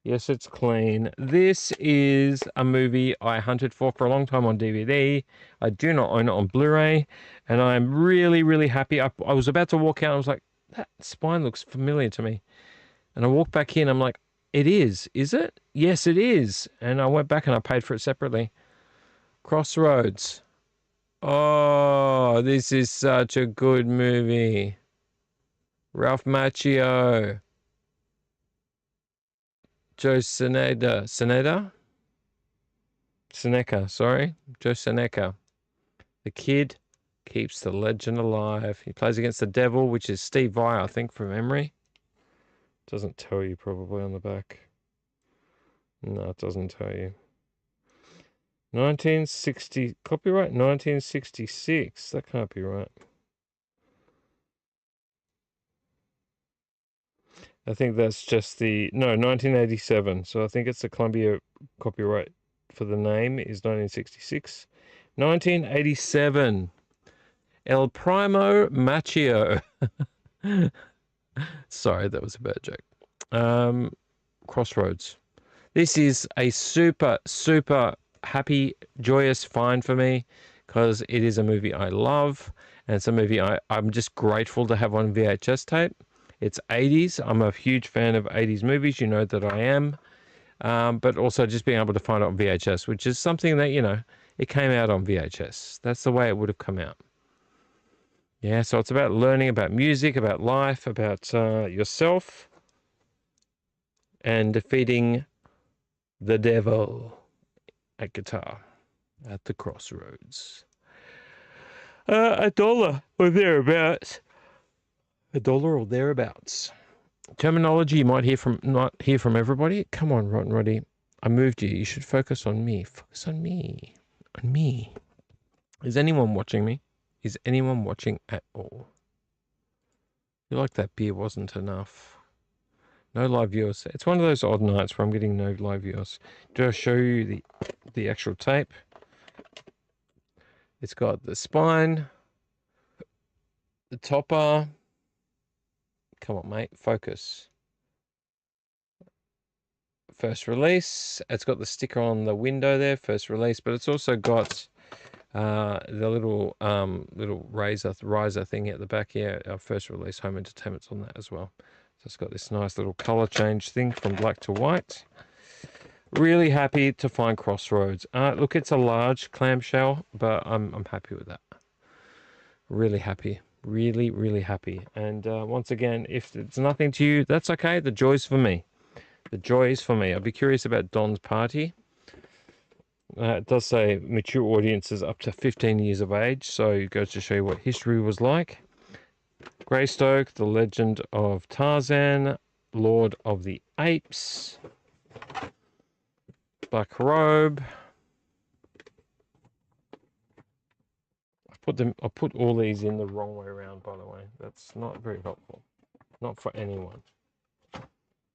Yes, it's clean. This is a movie I hunted for a long time on DVD. I do not own it on Blu-ray, and I'm really, really happy. I was about to walk out, and I was like, that spine looks familiar to me. And I walked back in, I'm like, it is it? Yes, it is. And I went back and I paid for it separately. Crossroads. Oh, this is such a good movie. Ralph Macchio. Joe Seneca, sorry. Joe Seneca. The kid keeps the legend alive. He plays against the devil, which is Steve Vai, I think, from memory. Doesn't tell you probably on the back. No, it doesn't tell you. 1960, copyright 1966. That can't be right. I think that's just the, no, 1987. So I think it's the Columbia copyright for the name is 1966. 1987. El Primo Macchio. Sorry, that was a bad joke. Crossroads. This is a super, super happy, joyous find for me because it is a movie I love and it's a movie I'm just grateful to have on VHS tape. It's 80s. I'm a huge fan of 80s movies. You know that I am. But also just being able to find it on VHS, which is something that, you know, it came out on VHS. That's the way it would have come out. Yeah, so it's about learning about music, about life, about yourself, and defeating the devil at guitar at the crossroads. $1 or thereabouts. $1 or thereabouts. Terminology you might not hear from everybody. Come on, Rotten Roddy. I moved you. You should focus on me. Focus on me. On me. Is anyone watching me? Is anyone watching at all? You like that beer wasn't enough. No live viewers. It's one of those odd nights where I'm getting no live viewers. Do I show you the actual tape? It's got the spine, the topper. Come on, mate. Focus. first release. It's got the sticker on the window there, first release, but it's also got the little riser thing at the back here. Our first release home entertainment's on that as well. So it's got this nice little color change thing from black to white. Really happy to find Crossroads. Look, it's a large clamshell, but I'm happy with that. Really happy. Really, really happy. And once again, if it's nothing to you, that's okay. The joy's for me. The joy is for me. I'll be curious about Don's party. It does say mature audiences up to 15 years of age, so it goes to show you what history was like. Greystoke, The Legend of Tarzan, Lord of the Apes, Black Robe. I put all these in the wrong way around, by the way. That's not very helpful. Not for anyone.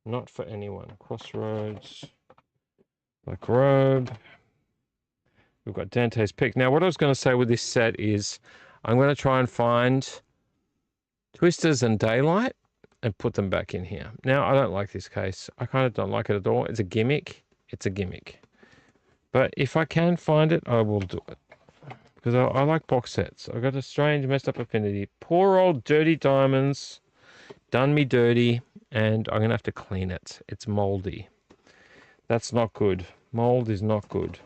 Not for anyone. Crossroads, Black Robe. We've got Dante's Peak. Now, what I was going to say with this set is I'm going to try and find Twisters and Daylight and put them back in here. Now, I don't like this case. I kind of don't like it at all. It's a gimmick. It's a gimmick. But if I can find it, I will do it. Because I like box sets. I've got a strange messed up affinity. Poor old Dirty Diamonds done me dirty, and I'm going to have to clean it. It's moldy. That's not good. Mold is not good.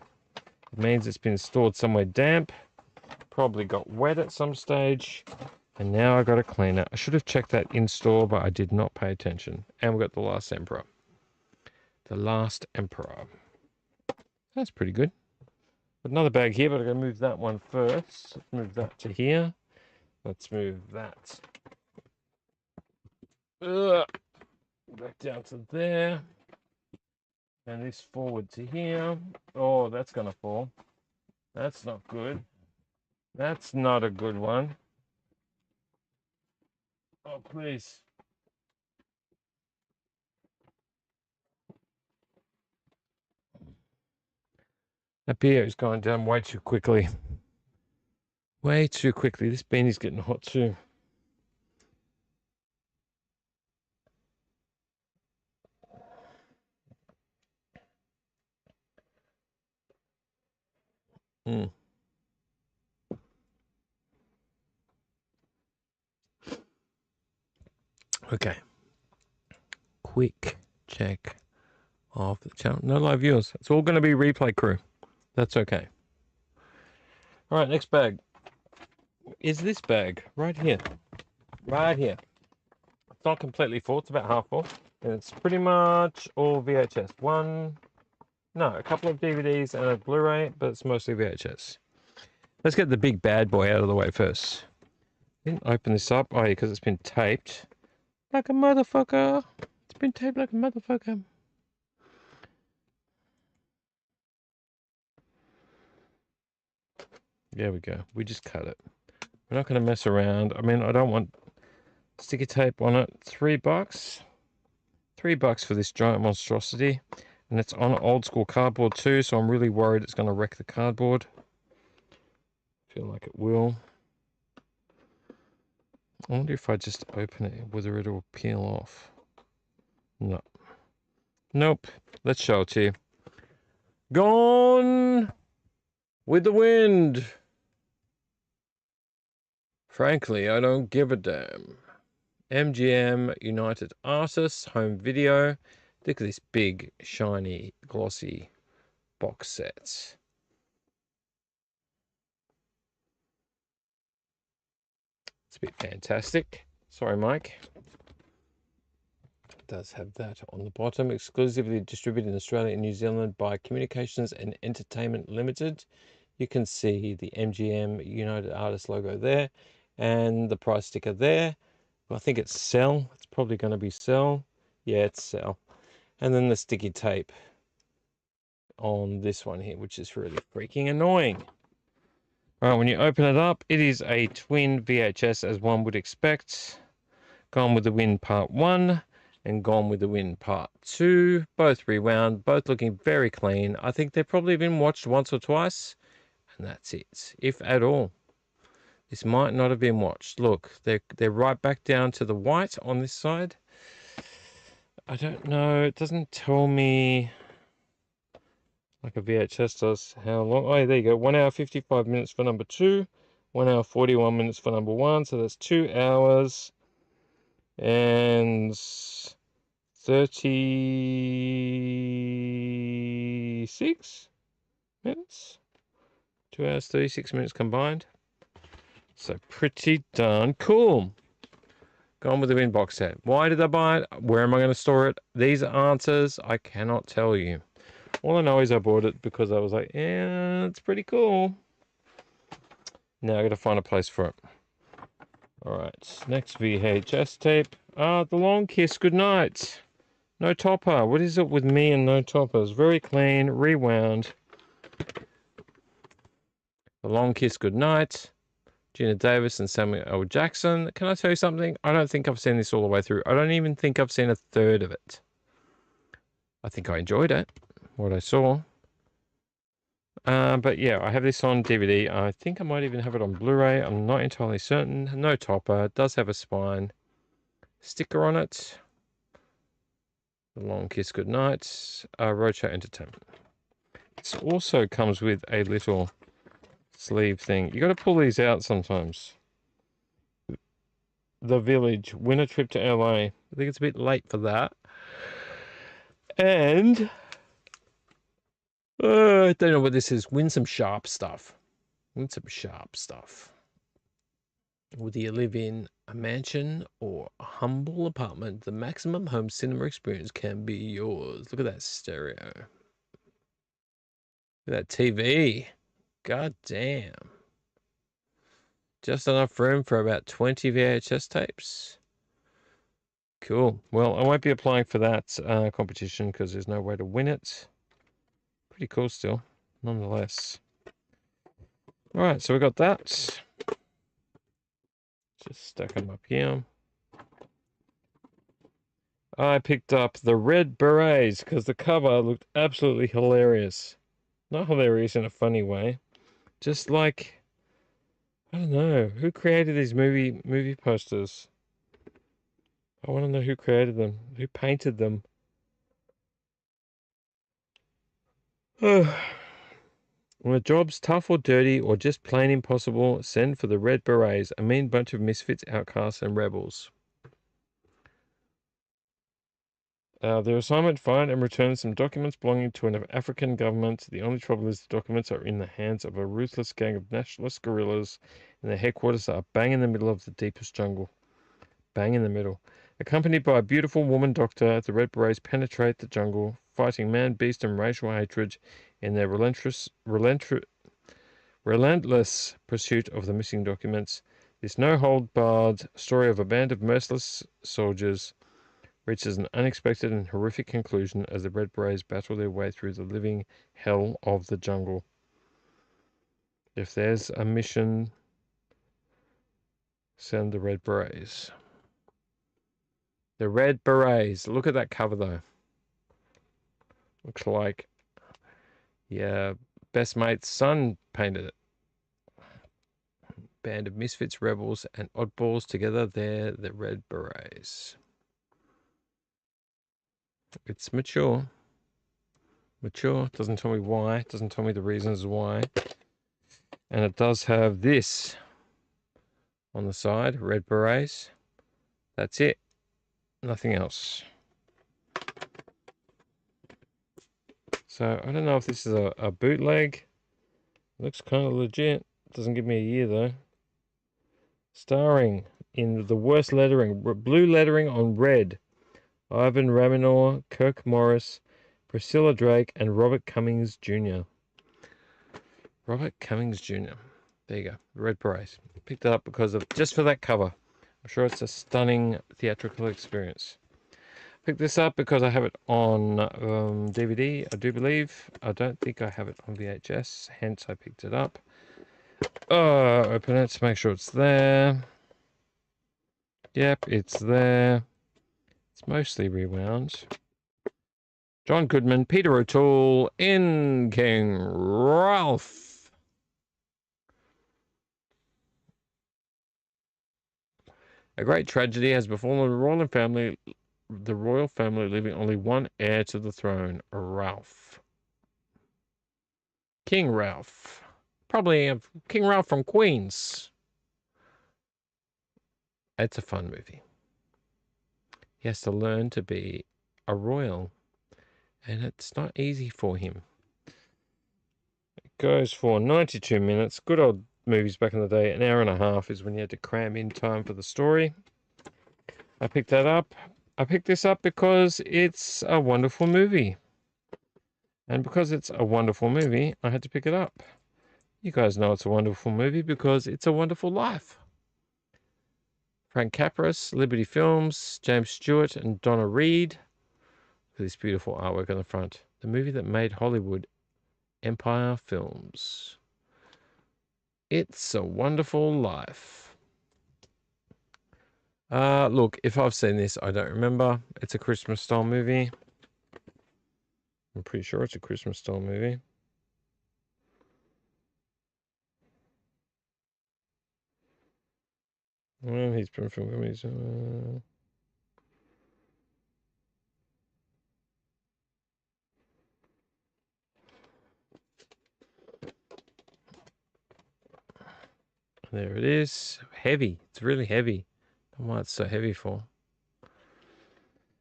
It means it's been stored somewhere damp, probably got wet at some stage, and now I got to clean it. I should have checked that in store, but I did not pay attention. And we've got The Last Emperor. The Last Emperor. That's pretty good. Another bag here, but I'm going to move that one first. Let's move that to here. Let's move that back down to there. And this forward to here. Oh, that's going to fall. That's not good. That's not a good one. Oh, please. That beer is going down way too quickly. Way too quickly. This beanie's getting hot too. Okay. Quick check of the channel. No live viewers. It's all going to be replay crew. That's okay. All right, next bag is this bag right here. Right here. It's not completely full. It's about half full. And it's pretty much all VHS. A couple of DVDs and a Blu-ray, but it's mostly VHS. Let's get the big bad boy out of the way first. Didn't open this up. Oh, yeah, because it's been taped like a motherfucker. It's been taped like a motherfucker. There we go. We just cut it. We're not going to mess around. I mean, I don't want sticky tape on it. $3. $3 for this giant monstrosity. And it's on old school cardboard too, so I'm really worried it's going to wreck the cardboard. Feel like it will. I wonder if I just open it, whether it'll peel off. No. Nope. Let's show it to you. Gone with the Wind. Frankly, I don't give a damn. MGM United Artists home video. Look at this big, shiny, glossy box set. It's a bit fantastic. Sorry, Mike. It does have that on the bottom. Exclusively distributed in Australia and New Zealand by Communications and Entertainment Limited. You can see the MGM United Artists logo there and the price sticker there. Well, I think it's sell. It's probably going to be sell. Yeah, it's sell. And then the sticky tape on this one here, which is really freaking annoying. All right, when you open it up, it is a twin VHS, as one would expect. Gone with the Wind Part 1 and Gone with the Wind Part 2. Both rewound, both looking very clean. I think they've probably been watched once or twice, and that's it, if at all. This might not have been watched. Look, they're right back down to the white on this side. I don't know. It doesn't tell me like a VHS does how long. Oh, there you go. 1 hour 55 minutes for number 2. 1 hour 41 minutes for number 1. So that's 2 hours and 36 minutes. 2 hours 36 minutes combined. So pretty darn cool. Gone with the Wind box set. Why did I buy it? Where am I going to store it? These answers I cannot tell you. All I know is I bought it because I was like, yeah, it's pretty cool. Now I got to find a place for it. All right, next VHS tape. The Long Kiss Goodnight. No topper. What is it with me and no toppers? Very clean, rewound. The Long Kiss Goodnight. Gina Davis and Samuel L. Jackson. Can I tell you something? I don't think I've seen this all the way through. I don't even think I've seen a third of it. I think I enjoyed it, what I saw. But yeah, I have this on DVD. I think I might even have it on Blu-ray. I'm not entirely certain. No topper. It does have a spine sticker on it. The Long Kiss Goodnight. Roadshow Entertainment. This also comes with a little sleeve thing. You got to pull these out sometimes. The Village. Winter trip to LA. I think it's a bit late for that. And I don't know what this is. Win some sharp stuff. Win some sharp stuff. Whether you live in a mansion or a humble apartment, the maximum home cinema experience can be yours. Look at that stereo. Look at that TV. God damn. Just enough room for about 20 VHS tapes. Cool. Well, I won't be applying for that competition because there's no way to win it. Pretty cool still, nonetheless. All right, so we got that. Just stack them up here. I picked up the Red Berets because the cover looked absolutely hilarious. Not hilarious in a funny way. Just like, I don't know, who created these movie posters? I want to know who created them, who painted them. When a job's tough or dirty or just plain impossible, send for the Red Berets, a mean bunch of misfits, outcasts, and rebels. Their assignment: find and return some documents belonging to an African government. The only trouble is the documents are in the hands of a ruthless gang of nationalist guerrillas, and their headquarters are bang in the middle of the deepest jungle. Bang in the middle. Accompanied by a beautiful woman doctor, the Red Berets penetrate the jungle, fighting man, beast, and racial hatred in their relentless pursuit of the missing documents. This no-hold-barred story of a band of merciless soldiers reaches an unexpected and horrific conclusion as the Red Berets battle their way through the living hell of the jungle. If there's a mission, send the Red Berets. The Red Berets. Look at that cover, though. Looks like, yeah, best mate's son painted it. Band of misfits, rebels, and oddballs together. They're the Red Berets. It's mature. Mature. Doesn't tell me why. Doesn't tell me the reasons why. And it does have this on the side. Red Berets. That's it. Nothing else. So I don't know if this is a bootleg. Looks kind of legit. Doesn't give me a year though. Starring in the worst lettering. Blue lettering on red. Ivan Raminor, Kirk Morris, Priscilla Drake, and Robert Cummings Jr. Robert Cummings Jr. There you go. Red Berets. Picked it up because of just for that cover. I'm sure it's a stunning theatrical experience. Picked this up because I have it on DVD, I do believe. I don't think I have it on VHS, hence I picked it up. Open it to make sure it's there. Yep, it's there. It's mostly rewound. John Goodman, Peter O'Toole, in King Ralph. A great tragedy has befallen the royal family the royal family leaving only one heir to the throne, Ralph. King Ralph. Probably King Ralph from Queens. It's a fun movie. He has to learn to be a royal, and it's not easy for him. It goes for 92 minutes. Good old movies back in the day. An hour and a half is when you had to cram in time for the story. I picked that up. I picked this up because it's a wonderful movie. And because it's a wonderful movie, I had to pick it up. You guys know it's a wonderful movie because it's a wonderful life. Frank Capras, Liberty Films, James Stewart and Donna Reed. With this beautiful artwork on the front. The movie that made Hollywood, Empire Films. It's a Wonderful Life. Look, if I've seen this, I don't remember. It's a Christmas style movie. I'm pretty sure it's a Christmas style movie. Well, he's been filming movies. There it is. Heavy. It's really heavy. I don't know why it's so heavy for.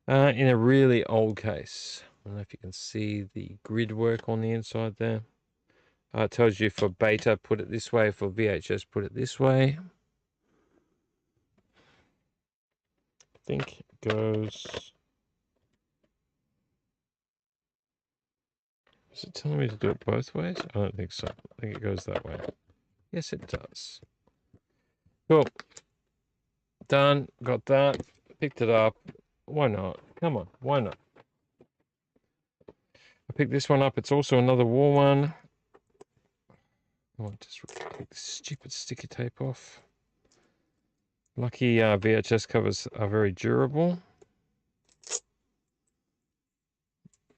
In a really old case. I don't know if you can see the grid work on the inside there. It tells you for beta, put it this way. For VHS, put it this way. I think it goes... Is it telling me to do it both ways? I don't think so. I think it goes that way. Yes, it does. Cool. Done. Got that. Picked it up. Why not? Come on. Why not? I picked this one up. It's also another war one. I want to just take this stupid sticky tape off. Lucky VHS covers are very durable.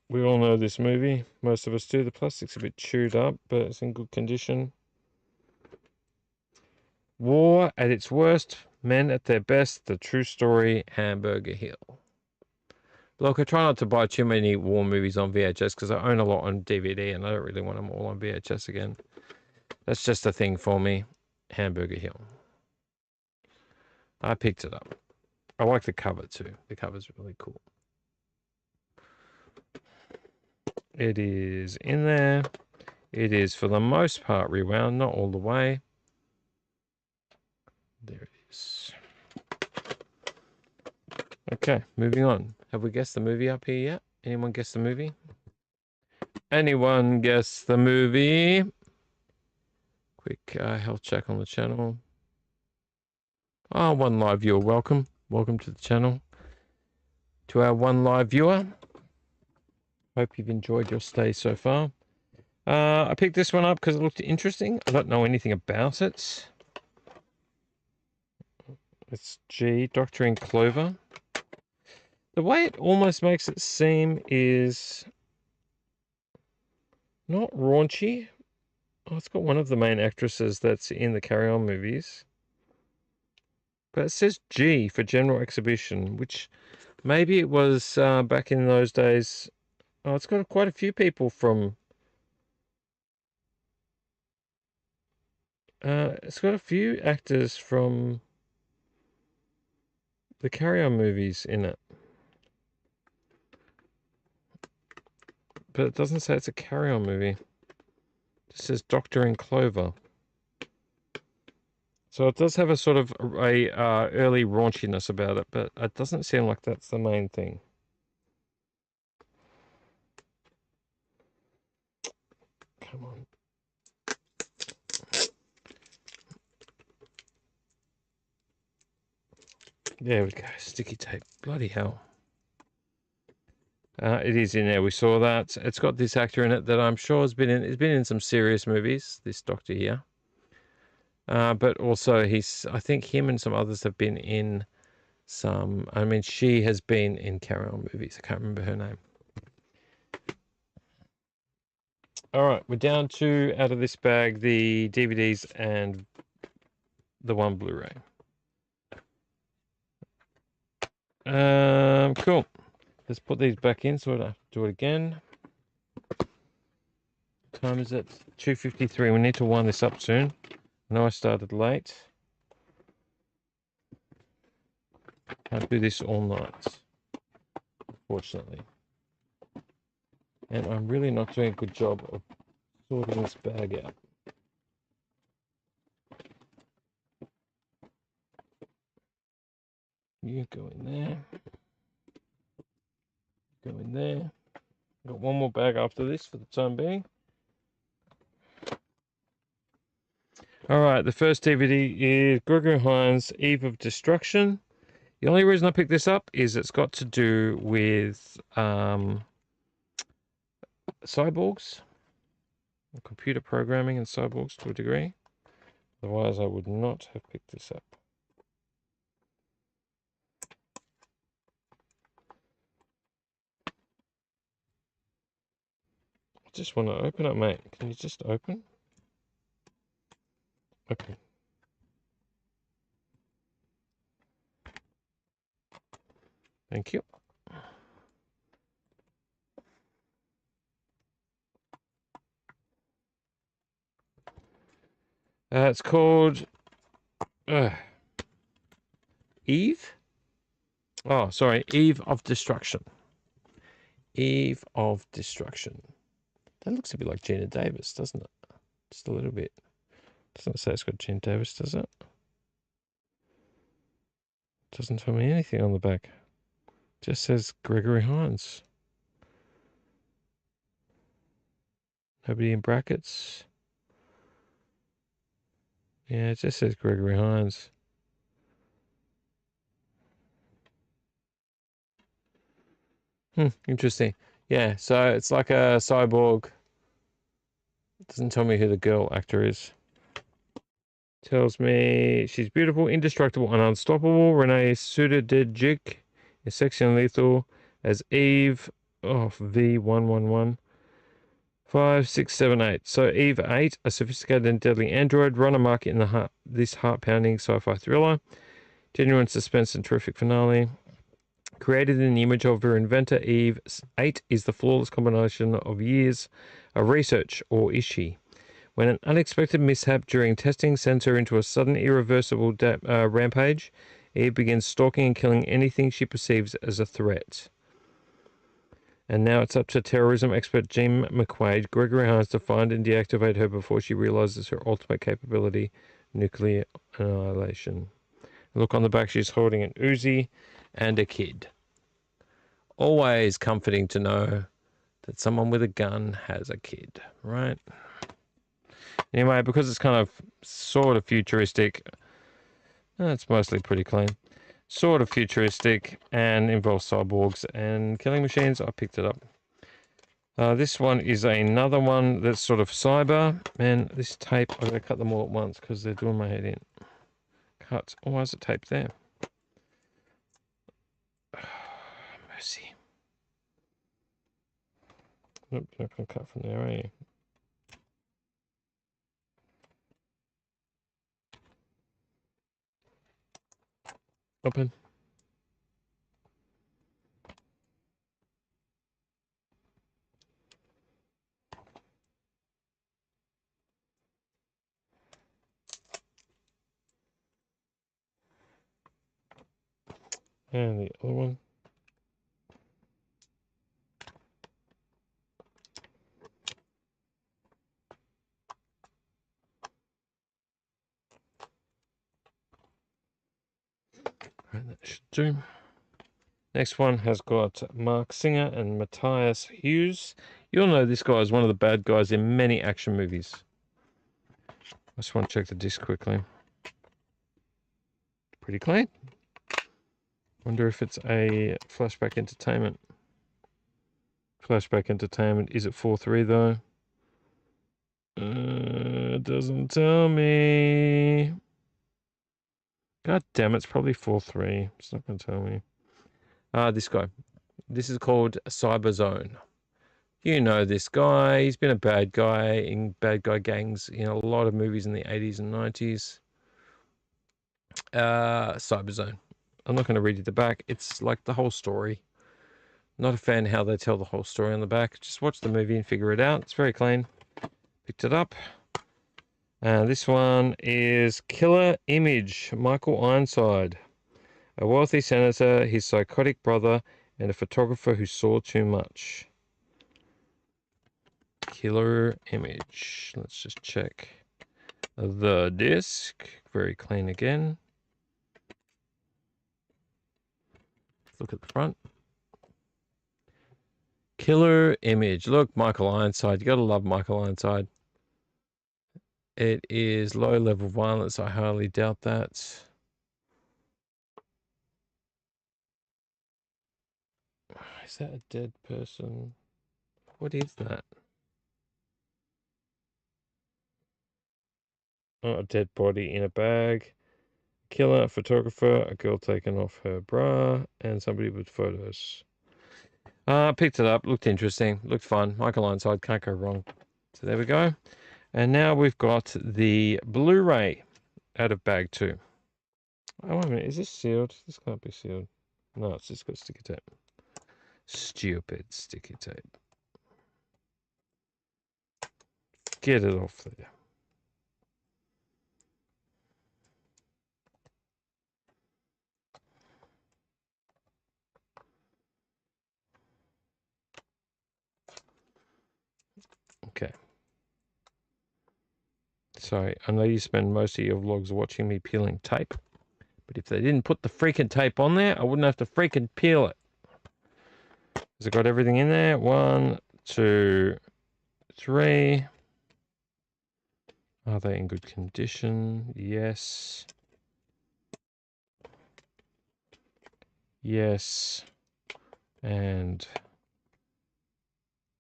We all know this movie. Most of us do. The plastic's a bit chewed up, but it's in good condition. War at its worst, men at their best, the true story, Hamburger Hill. Look, I try not to buy too many war movies on VHS because I own a lot on DVD and I don't really want them all on VHS again. That's just a thing for me. Hamburger Hill. I picked it up. I like the cover too. The cover's really cool. It is in there. It is for the most part rewound, not all the way. There it is. Okay, moving on. Have we guessed the movie up here yet? Anyone guess the movie? Anyone guess the movie? Quick health check on the channel. Oh, one live viewer, welcome. Welcome to the channel. To our one live viewer. Hope you've enjoyed your stay so far. I picked this one up because it looked interesting. I don't know anything about it. It's G, Doctor in Clover. The way it almost makes it seem is not raunchy. Oh, it's got one of the main actresses that's in the Carry On movies. But it says G for General Exhibition, which maybe it was back in those days. Oh, it's got quite a few people from... it's got a few actors from the Carry On movies in it. But it doesn't say it's a Carry On movie. It just says Doctor in Clover. So it does have a sort of a early raunchiness about it, but it doesn't seem like that's the main thing. Come on. There we go. Sticky tape. Bloody hell. It is in there. We saw that. It's got this actor in it that I'm sure has been in. It's been in some serious movies. This doctor here. But also I think him and some others have been in some. I mean, she has been in Carry On movies. I can't remember her name. All right, we're down to, out of this bag, the DVDs and the one Blu-ray. Cool. Let's put these back in so I don't have to do it again. What time is it? 2:53. We need to wind this up soon. I know I started late. Can't do this all night, unfortunately. And I'm really not doing a good job of sorting this bag out. You go in there. Go in there. Got one more bag after this for the time being. Alright, the first DVD is Gregory Hines' Eve of Destruction. The only reason I picked this up is it's got to do with cyborgs, computer programming and cyborgs to a degree. Otherwise, I would not have picked this up. I just want to open it, mate. Can you just open? Open. Thank you. It's called Eve. Oh, sorry, Eve of Destruction. Eve of Destruction. That looks a bit like Gina Davis, doesn't it? Just a little bit. Doesn't say it's got Gina Davis, does it? Doesn't tell me anything on the back. Just says Gregory Hines. Nobody in brackets. Yeah, it just says Gregory Hines. Interesting. Yeah, so it's like a cyborg. It doesn't tell me who the girl actor is. Tells me she's beautiful, indestructible, and unstoppable. Renee Sudadjic is sexy and lethal as Eve of V111. 5, 6, 7, 8. So Eve 8, a sophisticated and deadly android, run amok in this heart-pounding sci-fi thriller. Genuine suspense and terrific finale. Created in the image of her inventor, Eve 8 is the flawless combination of years of research, or is she? When an unexpected mishap during testing sends her into a sudden irreversible rampage, Eve begins stalking and killing anything she perceives as a threat. And now it's up to terrorism expert Jim McQuaid, Gregory Hines, to find and deactivate her before she realizes her ultimate capability, nuclear annihilation. Look on the back, she's holding an Uzi and a kid. Always comforting to know that someone with a gun has a kid, right? Anyway, because it's kind of sort of futuristic, it's mostly pretty clean. Sort of futuristic and involves cyborgs and killing machines, I picked it up. This one is another one that's sort of cyber. Man, this tape, I'm going to cut them all at once because they're doing my head in. Cut. Oh, why is it taped there? Mercy. Nope, you're not going to cut from there, are you? Open. And the other one. And that should do. Next one has got Mark Singer and Matthias Hughes. You'll know this guy is one of the bad guys in many action movies. I just want to check the disc quickly. Pretty clean. Wonder if it's a Flashback Entertainment. Flashback Entertainment. Is it 4.3 though? It doesn't tell me. God damn it, it's probably 4.3. It's not going to tell me. This guy. This is called Cyber Zone. You know this guy. He's been a bad guy in bad guy gangs in a lot of movies in the 80s and 90s. Cyber Zone. I'm not going to read you the back. It's like the whole story. Not a fan how they tell the whole story on the back. Just watch the movie and figure it out. It's very clean. Picked it up. This one is Killer Image, Michael Ironside. A wealthy senator, his psychotic brother, and a photographer who saw too much. Killer Image. Let's just check the disc. Very clean again. Look at the front. Killer Image. Look, Michael Ironside. You gotta love Michael Ironside. It is low level violence. I highly doubt that. Is that a dead person? What is that? Oh, a dead body in a bag. Killer, a photographer, a girl taking off her bra, and somebody with photos. Picked it up. Looked interesting. Looked fun. Michael Ironside. Can't go wrong. So there we go. And now we've got the Blu-ray out of bag 2. Oh, wait a minute. Is this sealed? This can't be sealed. No, it's just got sticky tape. Stupid sticky tape. Get it off there. Okay. Sorry, I know you spend most of your vlogs watching me peeling tape, but if they didn't put the freaking tape on there, I wouldn't have to freaking peel it. Has it got everything in there? 1, 2, 3. Are they in good condition? Yes. Yes. And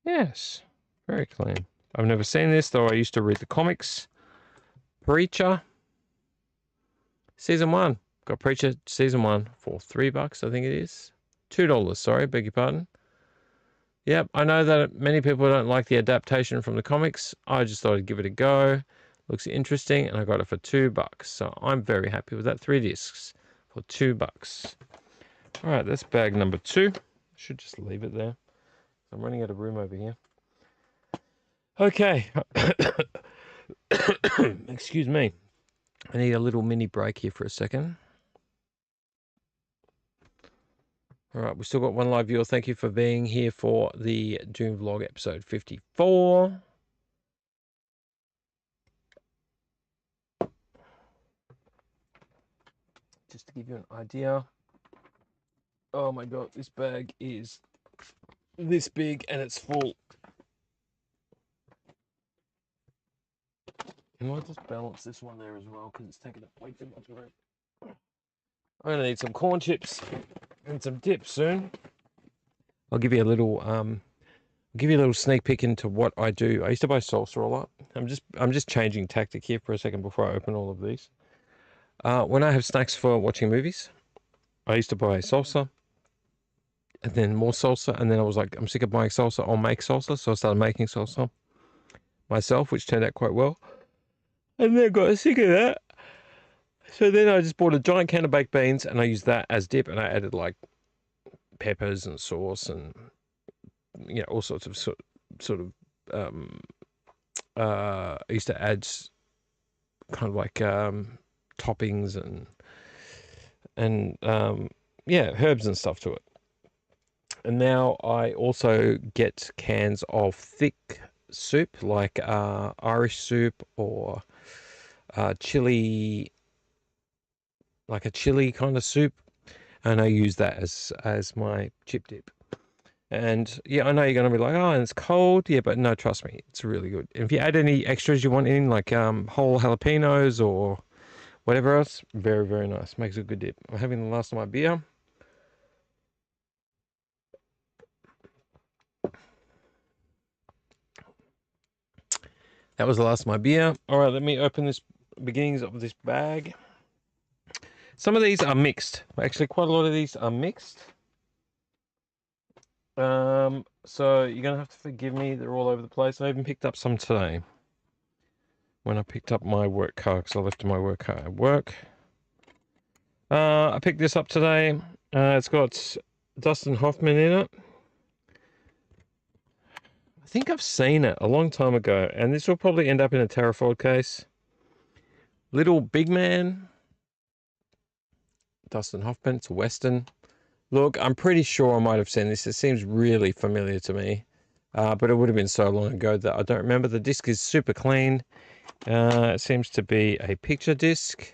yes. Very clean. I've never seen this, though I used to read the comics. Preacher. Season 1. Got Preacher Season 1 for $3, I think it is. $2, sorry, beg your pardon. Yep, I know that many people don't like the adaptation from the comics. I just thought I'd give it a go. Looks interesting, and I got it for $2. So I'm very happy with that. 3 discs for $2. All right, that's bag number 2. I should just leave it there. I'm running out of room over here. Okay. Excuse me. I need a little mini break here for a second. All right, we've still got one live viewer. Thank you for being here for the Doom Vlog episode 54. Just to give you an idea. Oh my God, this bag is this big and it's full. I might just balance this one there as well because it's taking up way too much room. I'm gonna need some corn chips and some dip soon. I'll give you a little sneak peek into what I do. I used to buy salsa a lot. I'm just changing tactic here for a second before I open all of these. When I have snacks for watching movies, I used to buy salsa and then more salsa, and then I was like, I'm sick of buying salsa, I'll make salsa. So I started making salsa myself, which turned out quite well. And then got sick of that. So then I just bought a giant can of baked beans and I used that as dip, and I added like peppers and sauce and all sorts of I used to add kind of like toppings and herbs and stuff to it. And now I also get cans of thick soup, like Irish soup or chili, like a chili kind of soup, and I use that as my chip dip. And yeah, I know you're going to be like, oh, and it's cold. Yeah, but no, trust me, it's really good. And if you add any extras you want in, like whole jalapenos or whatever else, very, very nice. Makes a good dip. I'm having the last of my beer. That was the last of my beer. All right, let me open this beginnings of this bag. Some of these are mixed. Actually, quite a lot of these are mixed. So you're going to have to forgive me. They're all over the place. I even picked up some today when I picked up my work car, because I left my work car at work. I picked this up today. It's got Dustin Hoffman in it. I think I've seen it a long time ago, and this will probably end up in a Terrafold case. Little Big Man. Dustin Hoffman. It's a Western. Look, I'm pretty sure I might have seen this. It seems really familiar to me, but it would have been so long ago that I don't remember. The disc is super clean. It seems to be a picture disc.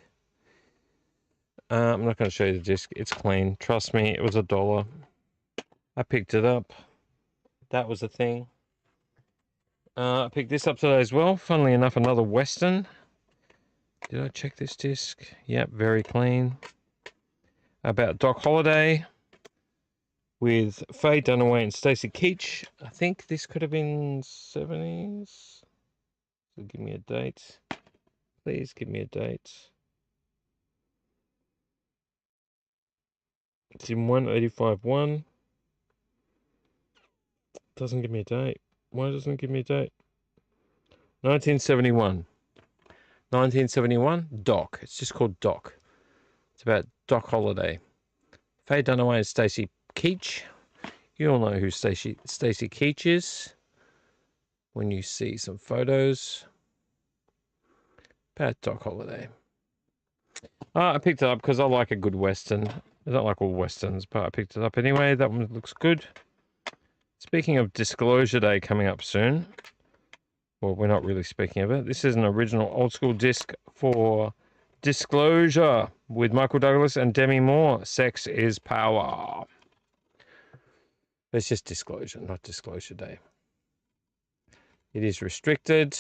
I'm not going to show you the disc. It's clean. Trust me, it was $1. I picked it up. That was the thing. I picked this up today as well. Funnily enough, another Western. Did I check this disc? Yep, very clean. About Doc Holliday with Faye Dunaway and Stacey Keach. I think this could have been 70s. So give me a date. Please give me a date. It's in 185.1. Doesn't give me a date. Why doesn't it give me a date? 1971. 1971, Doc. It's just called Doc. It's about Doc Holliday. Faye Dunaway and Stacey Keach. You all know who Stacey Keach is when you see some photos. About Doc Holliday. I picked it up because I like a good Western. I don't like all Westerns, but I picked it up anyway. That one looks good. Speaking of Disclosure Day coming up soon. Well, we're not really speaking of it. This is an original old school disc for Disclosure with Michael Douglas and Demi Moore. Sex is power. It's just Disclosure, not Disclosure Day. It is restricted.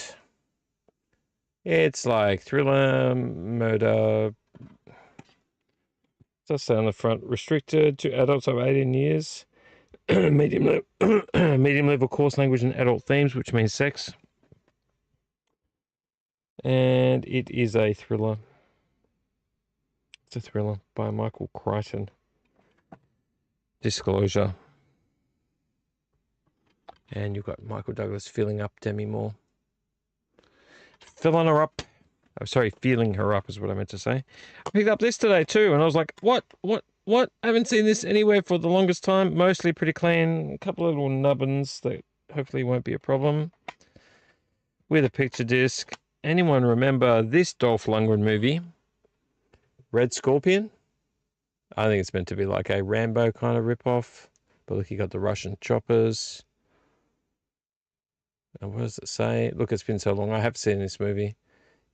It's like thriller, murder. It does say on the front, restricted to adults over 18 years. medium level coarse language and adult themes, which means sex. And it is a thriller. It's a thriller by Michael Crichton. Disclosure. And you've got Michael Douglas filling up Demi Moore. Filling her up. Oh, sorry, feeling her up is what I meant to say. I picked up this today too, and I was like, what? I haven't seen this anywhere for the longest time. Mostly pretty clean. A couple of little nubbins that hopefully won't be a problem. With a picture disc. Anyone remember this Dolph Lundgren movie? Red Scorpion? I think it's meant to be like a Rambo kind of ripoff. But look, you got the Russian choppers. And what does it say? Look, it's been so long. I have seen this movie.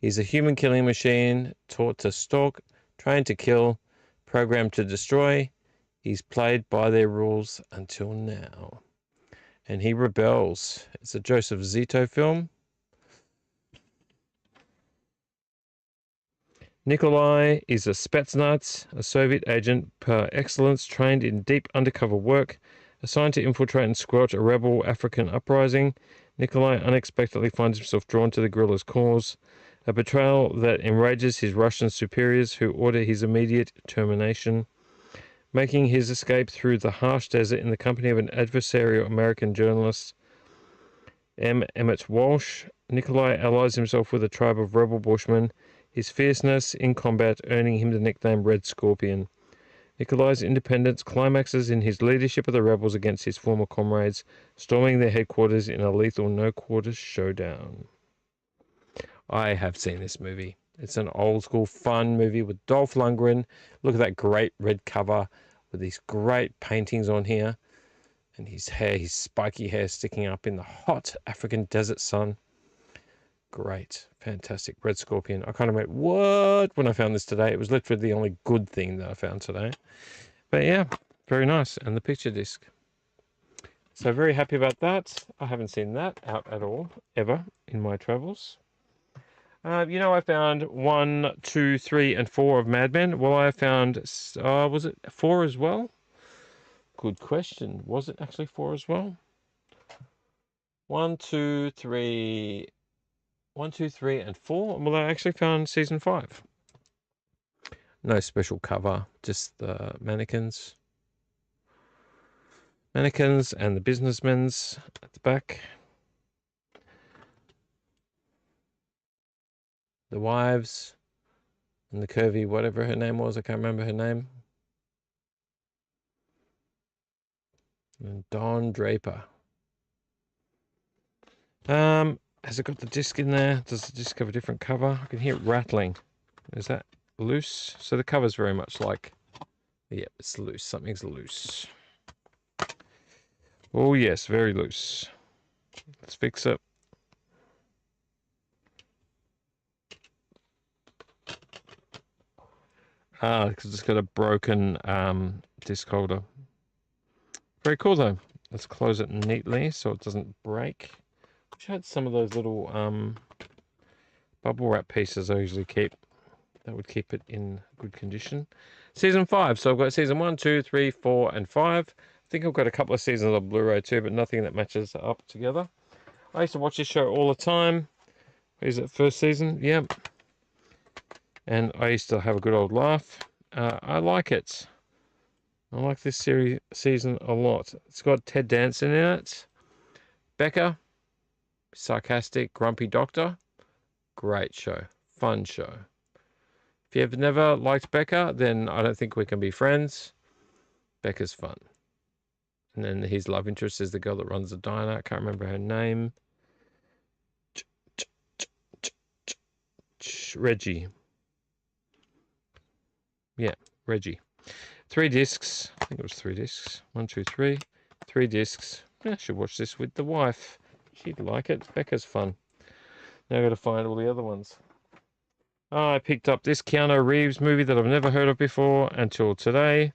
He's a human killing machine, taught to stalk, trained to kill, programmed to destroy. He's played by their rules until now. And he rebels. It's a Joseph Zito film. Nikolai is a Spetsnaz, a Soviet agent par excellence, trained in deep undercover work, assigned to infiltrate and squelch a rebel African uprising. Nikolai unexpectedly finds himself drawn to the guerrillas' cause, a betrayal that enrages his Russian superiors who order his immediate termination. Making his escape through the harsh desert in the company of an adversarial American journalist, M. Emmett Walsh, Nikolai allies himself with a tribe of rebel bushmen, his fierceness in combat earning him the nickname Red Scorpion. Nikolai's independence climaxes in his leadership of the rebels against his former comrades, storming their headquarters in a lethal no-quarters showdown. I have seen this movie. It's an old-school, fun movie with Dolph Lundgren. Look at that great red cover with these great paintings on here. And his hair, his spiky hair sticking up in the hot African desert sun. Great. Fantastic. Red Scorpion. I kind of went, what? When I found this today. It was literally the only good thing that I found today. But yeah, very nice. And the picture disc. So very happy about that. I haven't seen that out at all, ever, in my travels. I found 1, 2, 3, and 4 of Mad Men. Well, I found, was it 4 as well? Good question. Was it actually 4 as well? 1, 2, 3, and 4. Well, I actually found season 5. No special cover, just the mannequins. Mannequins and the businessmen's at the back. The wives. And the curvy, whatever her name was, I can't remember her name. And Dawn Draper. Has it got the disc in there? Does the disc have a different cover? I can hear it rattling. Is that loose? So the cover's very much like, yeah, it's loose. Something's loose. Oh yes, very loose. Let's fix it. Because it's got a broken disc holder. Very cool though. Let's close it neatly so it doesn't break. Wish I had some of those little bubble wrap pieces I usually keep. That would keep it in good condition. Season 5. So I've got season 1, 2, 3, 4, and 5. I think I've got a couple of seasons on Blu-ray too, but nothing that matches up together. I used to watch this show all the time. Is it first season? Yep. And I used to have a good old laugh. I like it. I like this season a lot. It's got Ted Danson in it. Becca, sarcastic, grumpy doctor. Great show. Fun show. If you've never liked Becca, then I don't think we can be friends. Becca's fun. And then his love interest is the girl that runs the diner. I can't remember her name. Reggie. Yeah, Reggie. 3 discs. I think it was 3 discs. 1, 2, 3. 3 discs. I should watch this with the wife. She'd like it. Becca's fun. Now I've got to find all the other ones. I picked up this Keanu Reeves movie that I've never heard of before until today.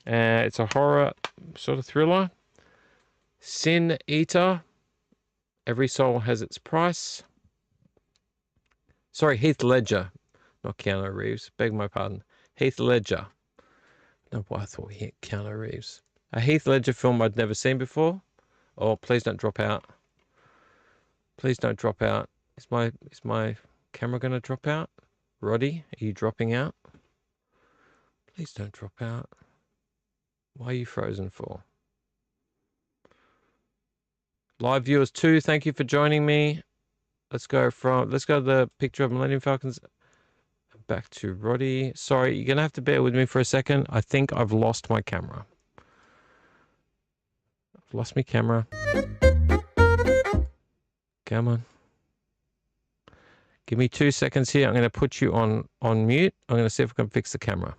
It's a horror sort of thriller. Sin Eater. Every Soul Has Its Price. Sorry, Heath Ledger. Not Keanu Reeves. Beg my pardon. Heath Ledger. No, why I thought Keanu Reeves. A Heath Ledger film I'd never seen before. Oh, please don't drop out. Please don't drop out. Is my camera going to drop out? Roddy, are you dropping out? Please don't drop out. Why are you frozen for? Live viewers too, thank you for joining me. Let's go to the picture of Millennium Falcons. Back to Roddy. Sorry, you're going to have to bear with me for a second. I think I've lost my camera. I've lost my camera. Come on. Give me 2 seconds here. I'm going to put you on mute. I'm going to see if I can fix the camera.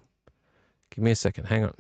Give me a second. Hang on.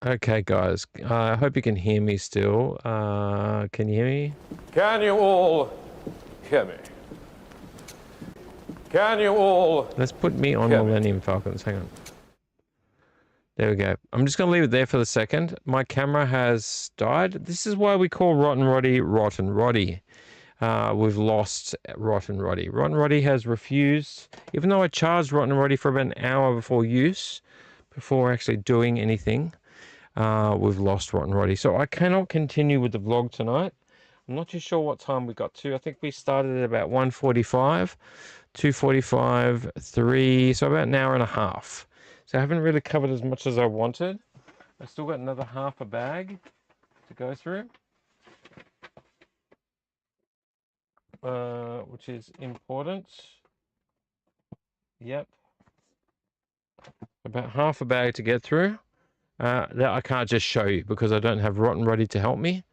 Okay, guys. I hope you can hear me still. Can you hear me? Can you all hear me? Can you all Let's put me on hear me? Millennium Falcons. Hang on. There we go. I'm just going to leave it there for the second. My camera has died. This is why we call Rotten Roddy Rotten Roddy. we've lost Rotten Roddy. Rotten Roddy has refused, even though I charged Rotten Roddy for about an hour before use, before actually doing anything, we've lost Rotten Roddy. So I cannot continue with the vlog tonight. I'm not too sure what time we got to. I think we started at about 1:45, 2:45, 3, so about an hour and a half. So I haven't really covered as much as I wanted. I still got another half a bag to go through, which is important. Yep. About half a bag to get through. That I can't just show you because I don't have Rotten Roddy to help me.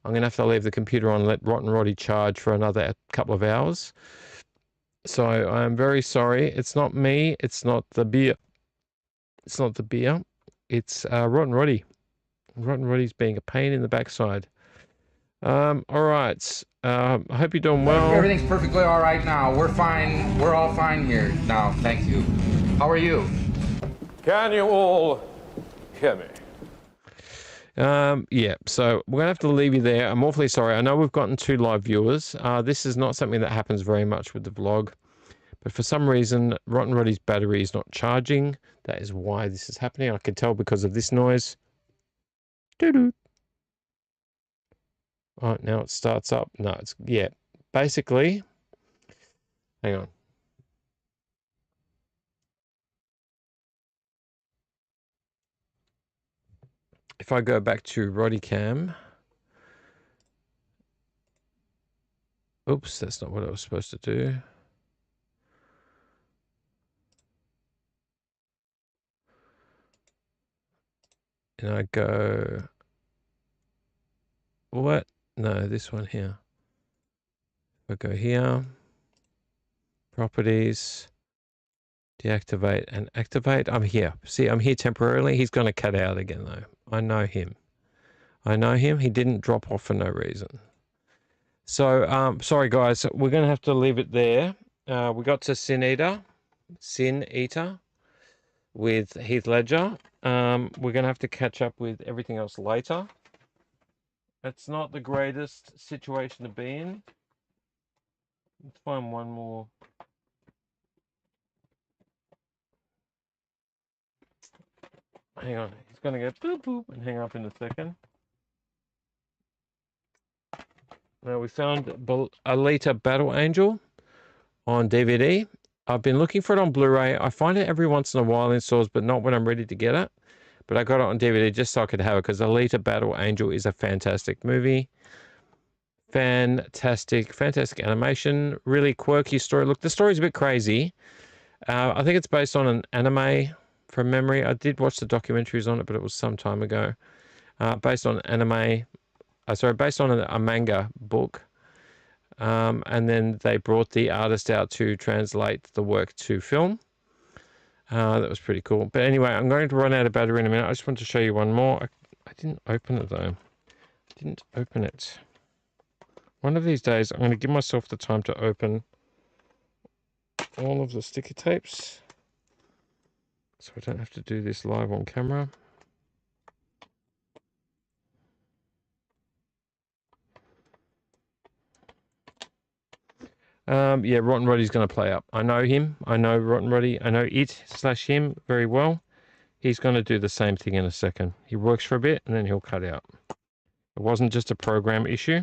I'm going to have to leave the computer on and let Rotten Roddy charge for another couple of hours. So I'm very sorry. It's not me. It's not the beer. It's not the beer. It's Rotten Roddy. Rotten Roddy's being a pain in the backside. All right. I hope you're doing well. Everything's perfectly all right now. We're fine. We're all fine here now. Thank you. How are you? Can you all hear me? Yeah, so we're gonna have to leave you there. I'm awfully sorry. I know we've gotten 2 live viewers. This is not something that happens very much with the vlog, but for some reason Rotten Roddy's battery is not charging. That is why this is happening. I can tell because of this noise. Doo-doo. All right, now it starts up. No, it's, yeah, basically, hang on. If I go back to Roddy Cam, oops, that's not what I was supposed to do. And I go, what? No, this one here. I go here, properties, deactivate and activate. I'm here. See, I'm here temporarily. He's going to cut out again though. I know him. I know him. He didn't drop off for no reason. So, sorry guys, we're going to have to leave it there. We got to Sin Eater with Heath Ledger. We're going to have to catch up with everything else later. It's not the greatest situation to be in. Let's find one more. Hang on, he's going to go boop boop and hang up in a second. Now we found Alita Battle Angel on DVD. I've been looking for it on Blu-ray. I find it every once in a while in stores, but not when I'm ready to get it. But I got it on DVD just so I could have it because Alita Battle Angel is a fantastic movie. Fantastic animation. Really quirky story. Look, the story's a bit crazy. I think it's based on an anime from memory. I did watch the documentaries on it, but it was some time ago. Based on anime. Based on a manga book. And then they brought the artist out to translate the work to film. That was pretty cool. But anyway, I'm going to run out of battery in a minute. I just want to show you one more. I didn't open it though. I didn't open it. One of these days, I'm going to give myself the time to open all of the sticky tapes. So I don't have to do this live on camera. Yeah, Rotten Roddy's going to play up. I know him. I know Rotten Roddy. I know it/him very well. He's going to do the same thing in a second. He works for a bit and then he'll cut out. It wasn't just a program issue.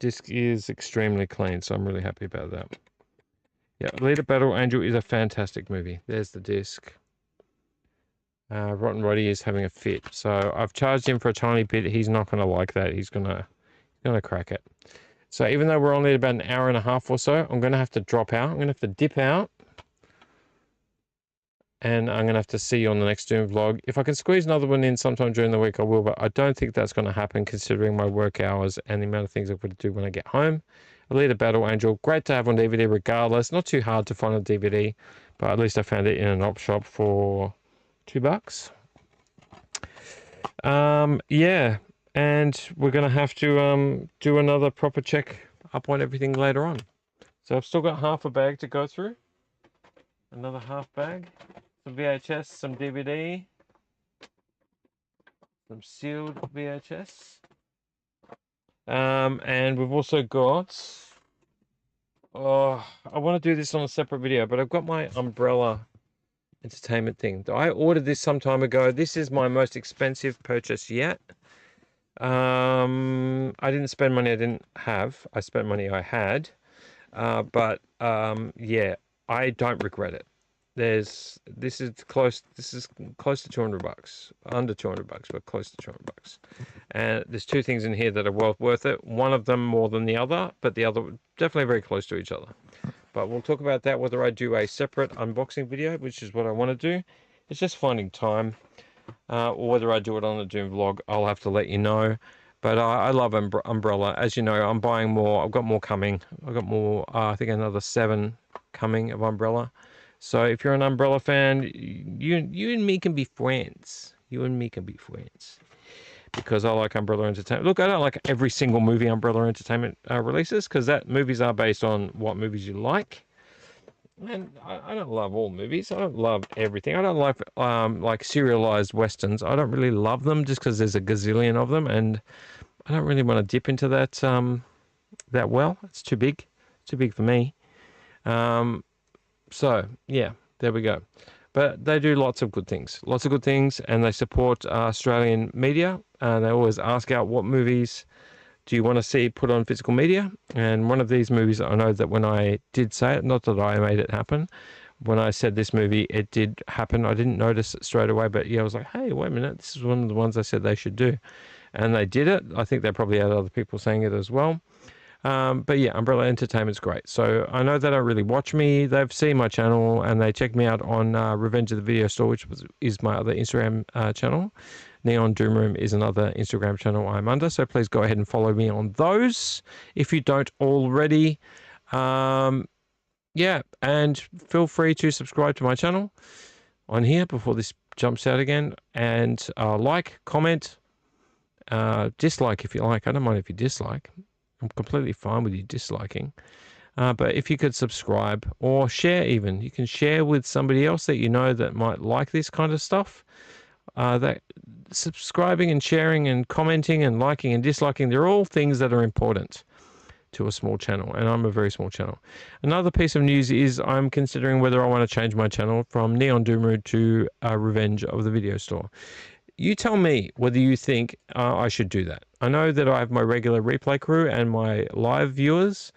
Disc is extremely clean, so I'm really happy about that. Yeah, Alita Battle Angel is a fantastic movie. There's the disc. Rotten Roddy is having a fit. So I've charged him for a tiny bit. He's not going to like that. He's gonna crack it. So even though we're only at about an hour and a half or so, I'm going to have to drop out. I'm going to have to dip out. And I'm going to have to see you on the next Doom vlog. If I can squeeze another one in sometime during the week, I will. But I don't think that's going to happen considering my work hours and the amount of things I've got to do when I get home. Alita Battle Angel, great to have on DVD regardless. Not too hard to find on DVD. But at least I found it in an op shop for $2. Yeah. And we're going to have to do another proper check up on everything later on. So I've still got half a bag to go through. Another half bag. Some VHS, some DVD. Some sealed VHS. And we've also got, oh, I want to do this on a separate video, but I've got my umbrella entertainment thing. I ordered this some time ago. This is my most expensive purchase yet. I didn't spend money I didn't have. I spent money I had. But yeah, I don't regret it. This is close to $200, under $200, but close to $200. And there's two things in here that are well worth it. One of them more than the other, but the other definitely very close to each other. But we'll talk about that, whether I do a separate unboxing video, which is what I want to do. It's just finding time, or whether I do it on a Doom vlog. I'll have to let you know. But I love Umbrella. As you know, I'm buying more. I've got more coming. I've got more, I think another 7 coming of Umbrella. So if you're an Umbrella fan, you and me can be friends. You and me can be friends. Because I like Umbrella Entertainment. Look, I don't like every single movie Umbrella Entertainment releases, because movies are based on what movies you like. And I don't love all movies. I don't love everything. I don't like serialized westerns. I don't really love them just because there's a gazillion of them, and I don't really want to dip into that that well. It's too big. It's too big for me. So yeah, there we go. But they do lots of good things. Lots of good things, and they support Australian media. They always ask out what movies do you want to see put on physical media? And one of these movies, I know that when I did say it, not that I made it happen, when I said this movie, it did happen. I didn't notice it straight away, but yeah, I was like, hey, wait a minute, this is one of the ones I said they should do. And they did it. I think they probably had other people saying it as well. But yeah, Umbrella Entertainment's great. So I know they don't really watch me. They've seen my channel and they check me out on Revenge of the Video Store, which is my other Instagram channel. Neon Doom Room is another Instagram channel I'm under. So please go ahead and follow me on those if you don't already. Yeah, and feel free to subscribe to my channel on here before this jumps out again. And like, comment, dislike if you like. I don't mind if you dislike. I'm completely fine with you disliking. But if you could subscribe or share even. You can share with somebody else that you know that might like this kind of stuff. That subscribing and sharing and commenting and liking and disliking, they're all things that are important to a small channel, and I'm a very small channel. Another piece of news is I'm considering whether I want to change my channel from Neon Doom to Revenge of the Video Store. You tell me whether you think I should do that. I know that I have my regular replay crew and my live viewers.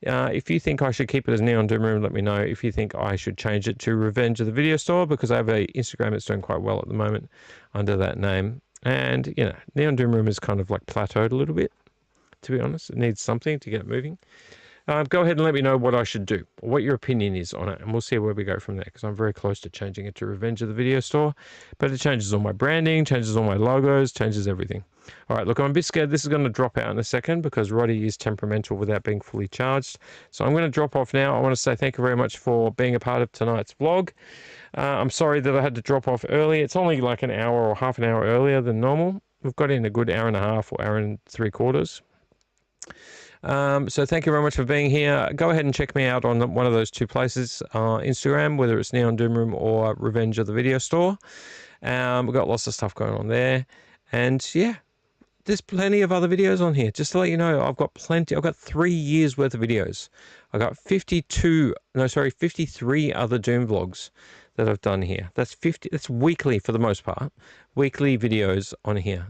If you think I should keep it as Neon Doom Room, let me know. If you think I should change it to Revenge of the Video Store, because I have a Instagram that's doing quite well at the moment under that name. And, you know, Neon Doom Room is kind of like plateaued a little bit, to be honest. It needs something to get it moving. Go ahead and let me know what I should do, or what your opinion is on it, and we'll see where we go from there, because I'm very close to changing it to Revenge of the Video Store. But it changes all my branding, changes all my logos, changes everything. All right, look, I'm a bit scared this is going to drop out in a second, because Roddy is temperamental without being fully charged. So I'm going to drop off now. I want to say thank you very much for being a part of tonight's vlog. I'm sorry that I had to drop off early. It's only like an hour or half an hour earlier than normal. We've got in a good hour and a half or hour and 3/4. So thank you very much for being here. Go ahead and check me out on one of those two places, Instagram, whether it's Neon Doom Room or Revenge of the Video Store. We've got lots of stuff going on there. And yeah, there's plenty of other videos on here. Just to let you know, I've got 3 years worth of videos. I've got 53 other Doom vlogs that I've done here. That's weekly for the most part. Weekly videos on here.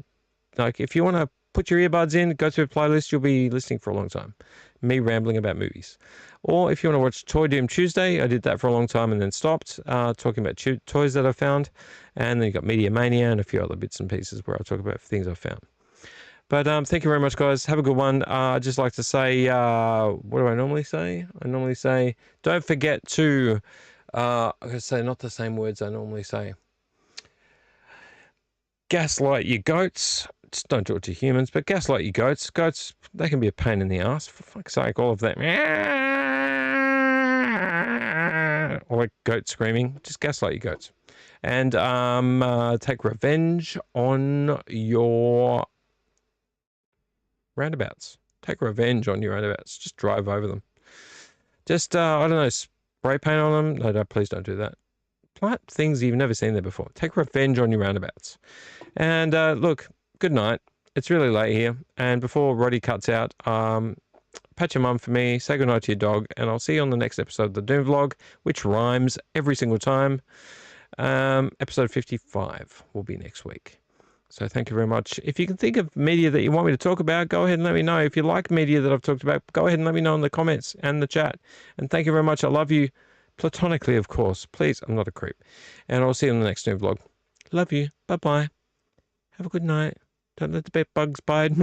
Like, if you want to put your earbuds in, go through a playlist, you'll be listening for a long time. Me rambling about movies. Or if you want to watch Toy Doom Tuesday, I did that for a long time and then stopped, talking about toys that I found. And then you got Media Mania and a few other bits and pieces where I talk about things I found. But thank you very much, guys. Have a good one. I'd just like to say, what do I normally say? I normally say, don't forget to, I'm going to say not the same words I normally say. Gaslight your goats. Just don't do it to humans, but gaslight your goats. Goats, they can be a pain in the ass. For fuck's sake, all of that. Or like goat screaming. Just gaslight your goats. And take revenge on your roundabouts. Take revenge on your roundabouts. Just drive over them. Just, I don't know, spray paint on them. No, please don't do that. Plant things you've never seen there before. Take revenge on your roundabouts. And look, good night. it's really late here. And before Roddy cuts out, pat your mum for me, say goodnight to your dog, and I'll see you on the next episode of the Doom Vlog, which rhymes every single time. Episode 55 will be next week. So thank you very much. If you can think of media that you want me to talk about, go ahead and let me know. If you like media that I've talked about, go ahead and let me know in the comments and the chat. And thank you very much. I love you platonically, of course. Please, I'm not a creep. And I'll see you in the next Doom Vlog. Love you. Bye-bye. Have a good night. Don't let the bed bugs bite.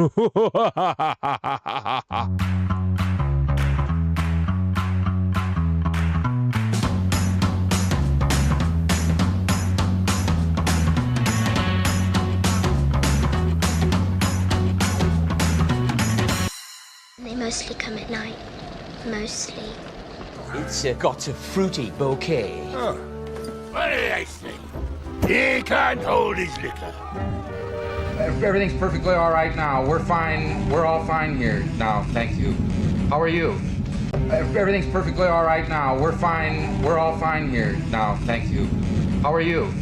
They mostly come at night. Mostly. It's got a fruity bouquet. Oh. What do they say? He can't hold his liquor. Everything's perfectly all right now. We're fine. We're all fine here now. Thank you. How are you? Everything's perfectly all right now. We're fine. We're all fine here now. Thank you. How are you?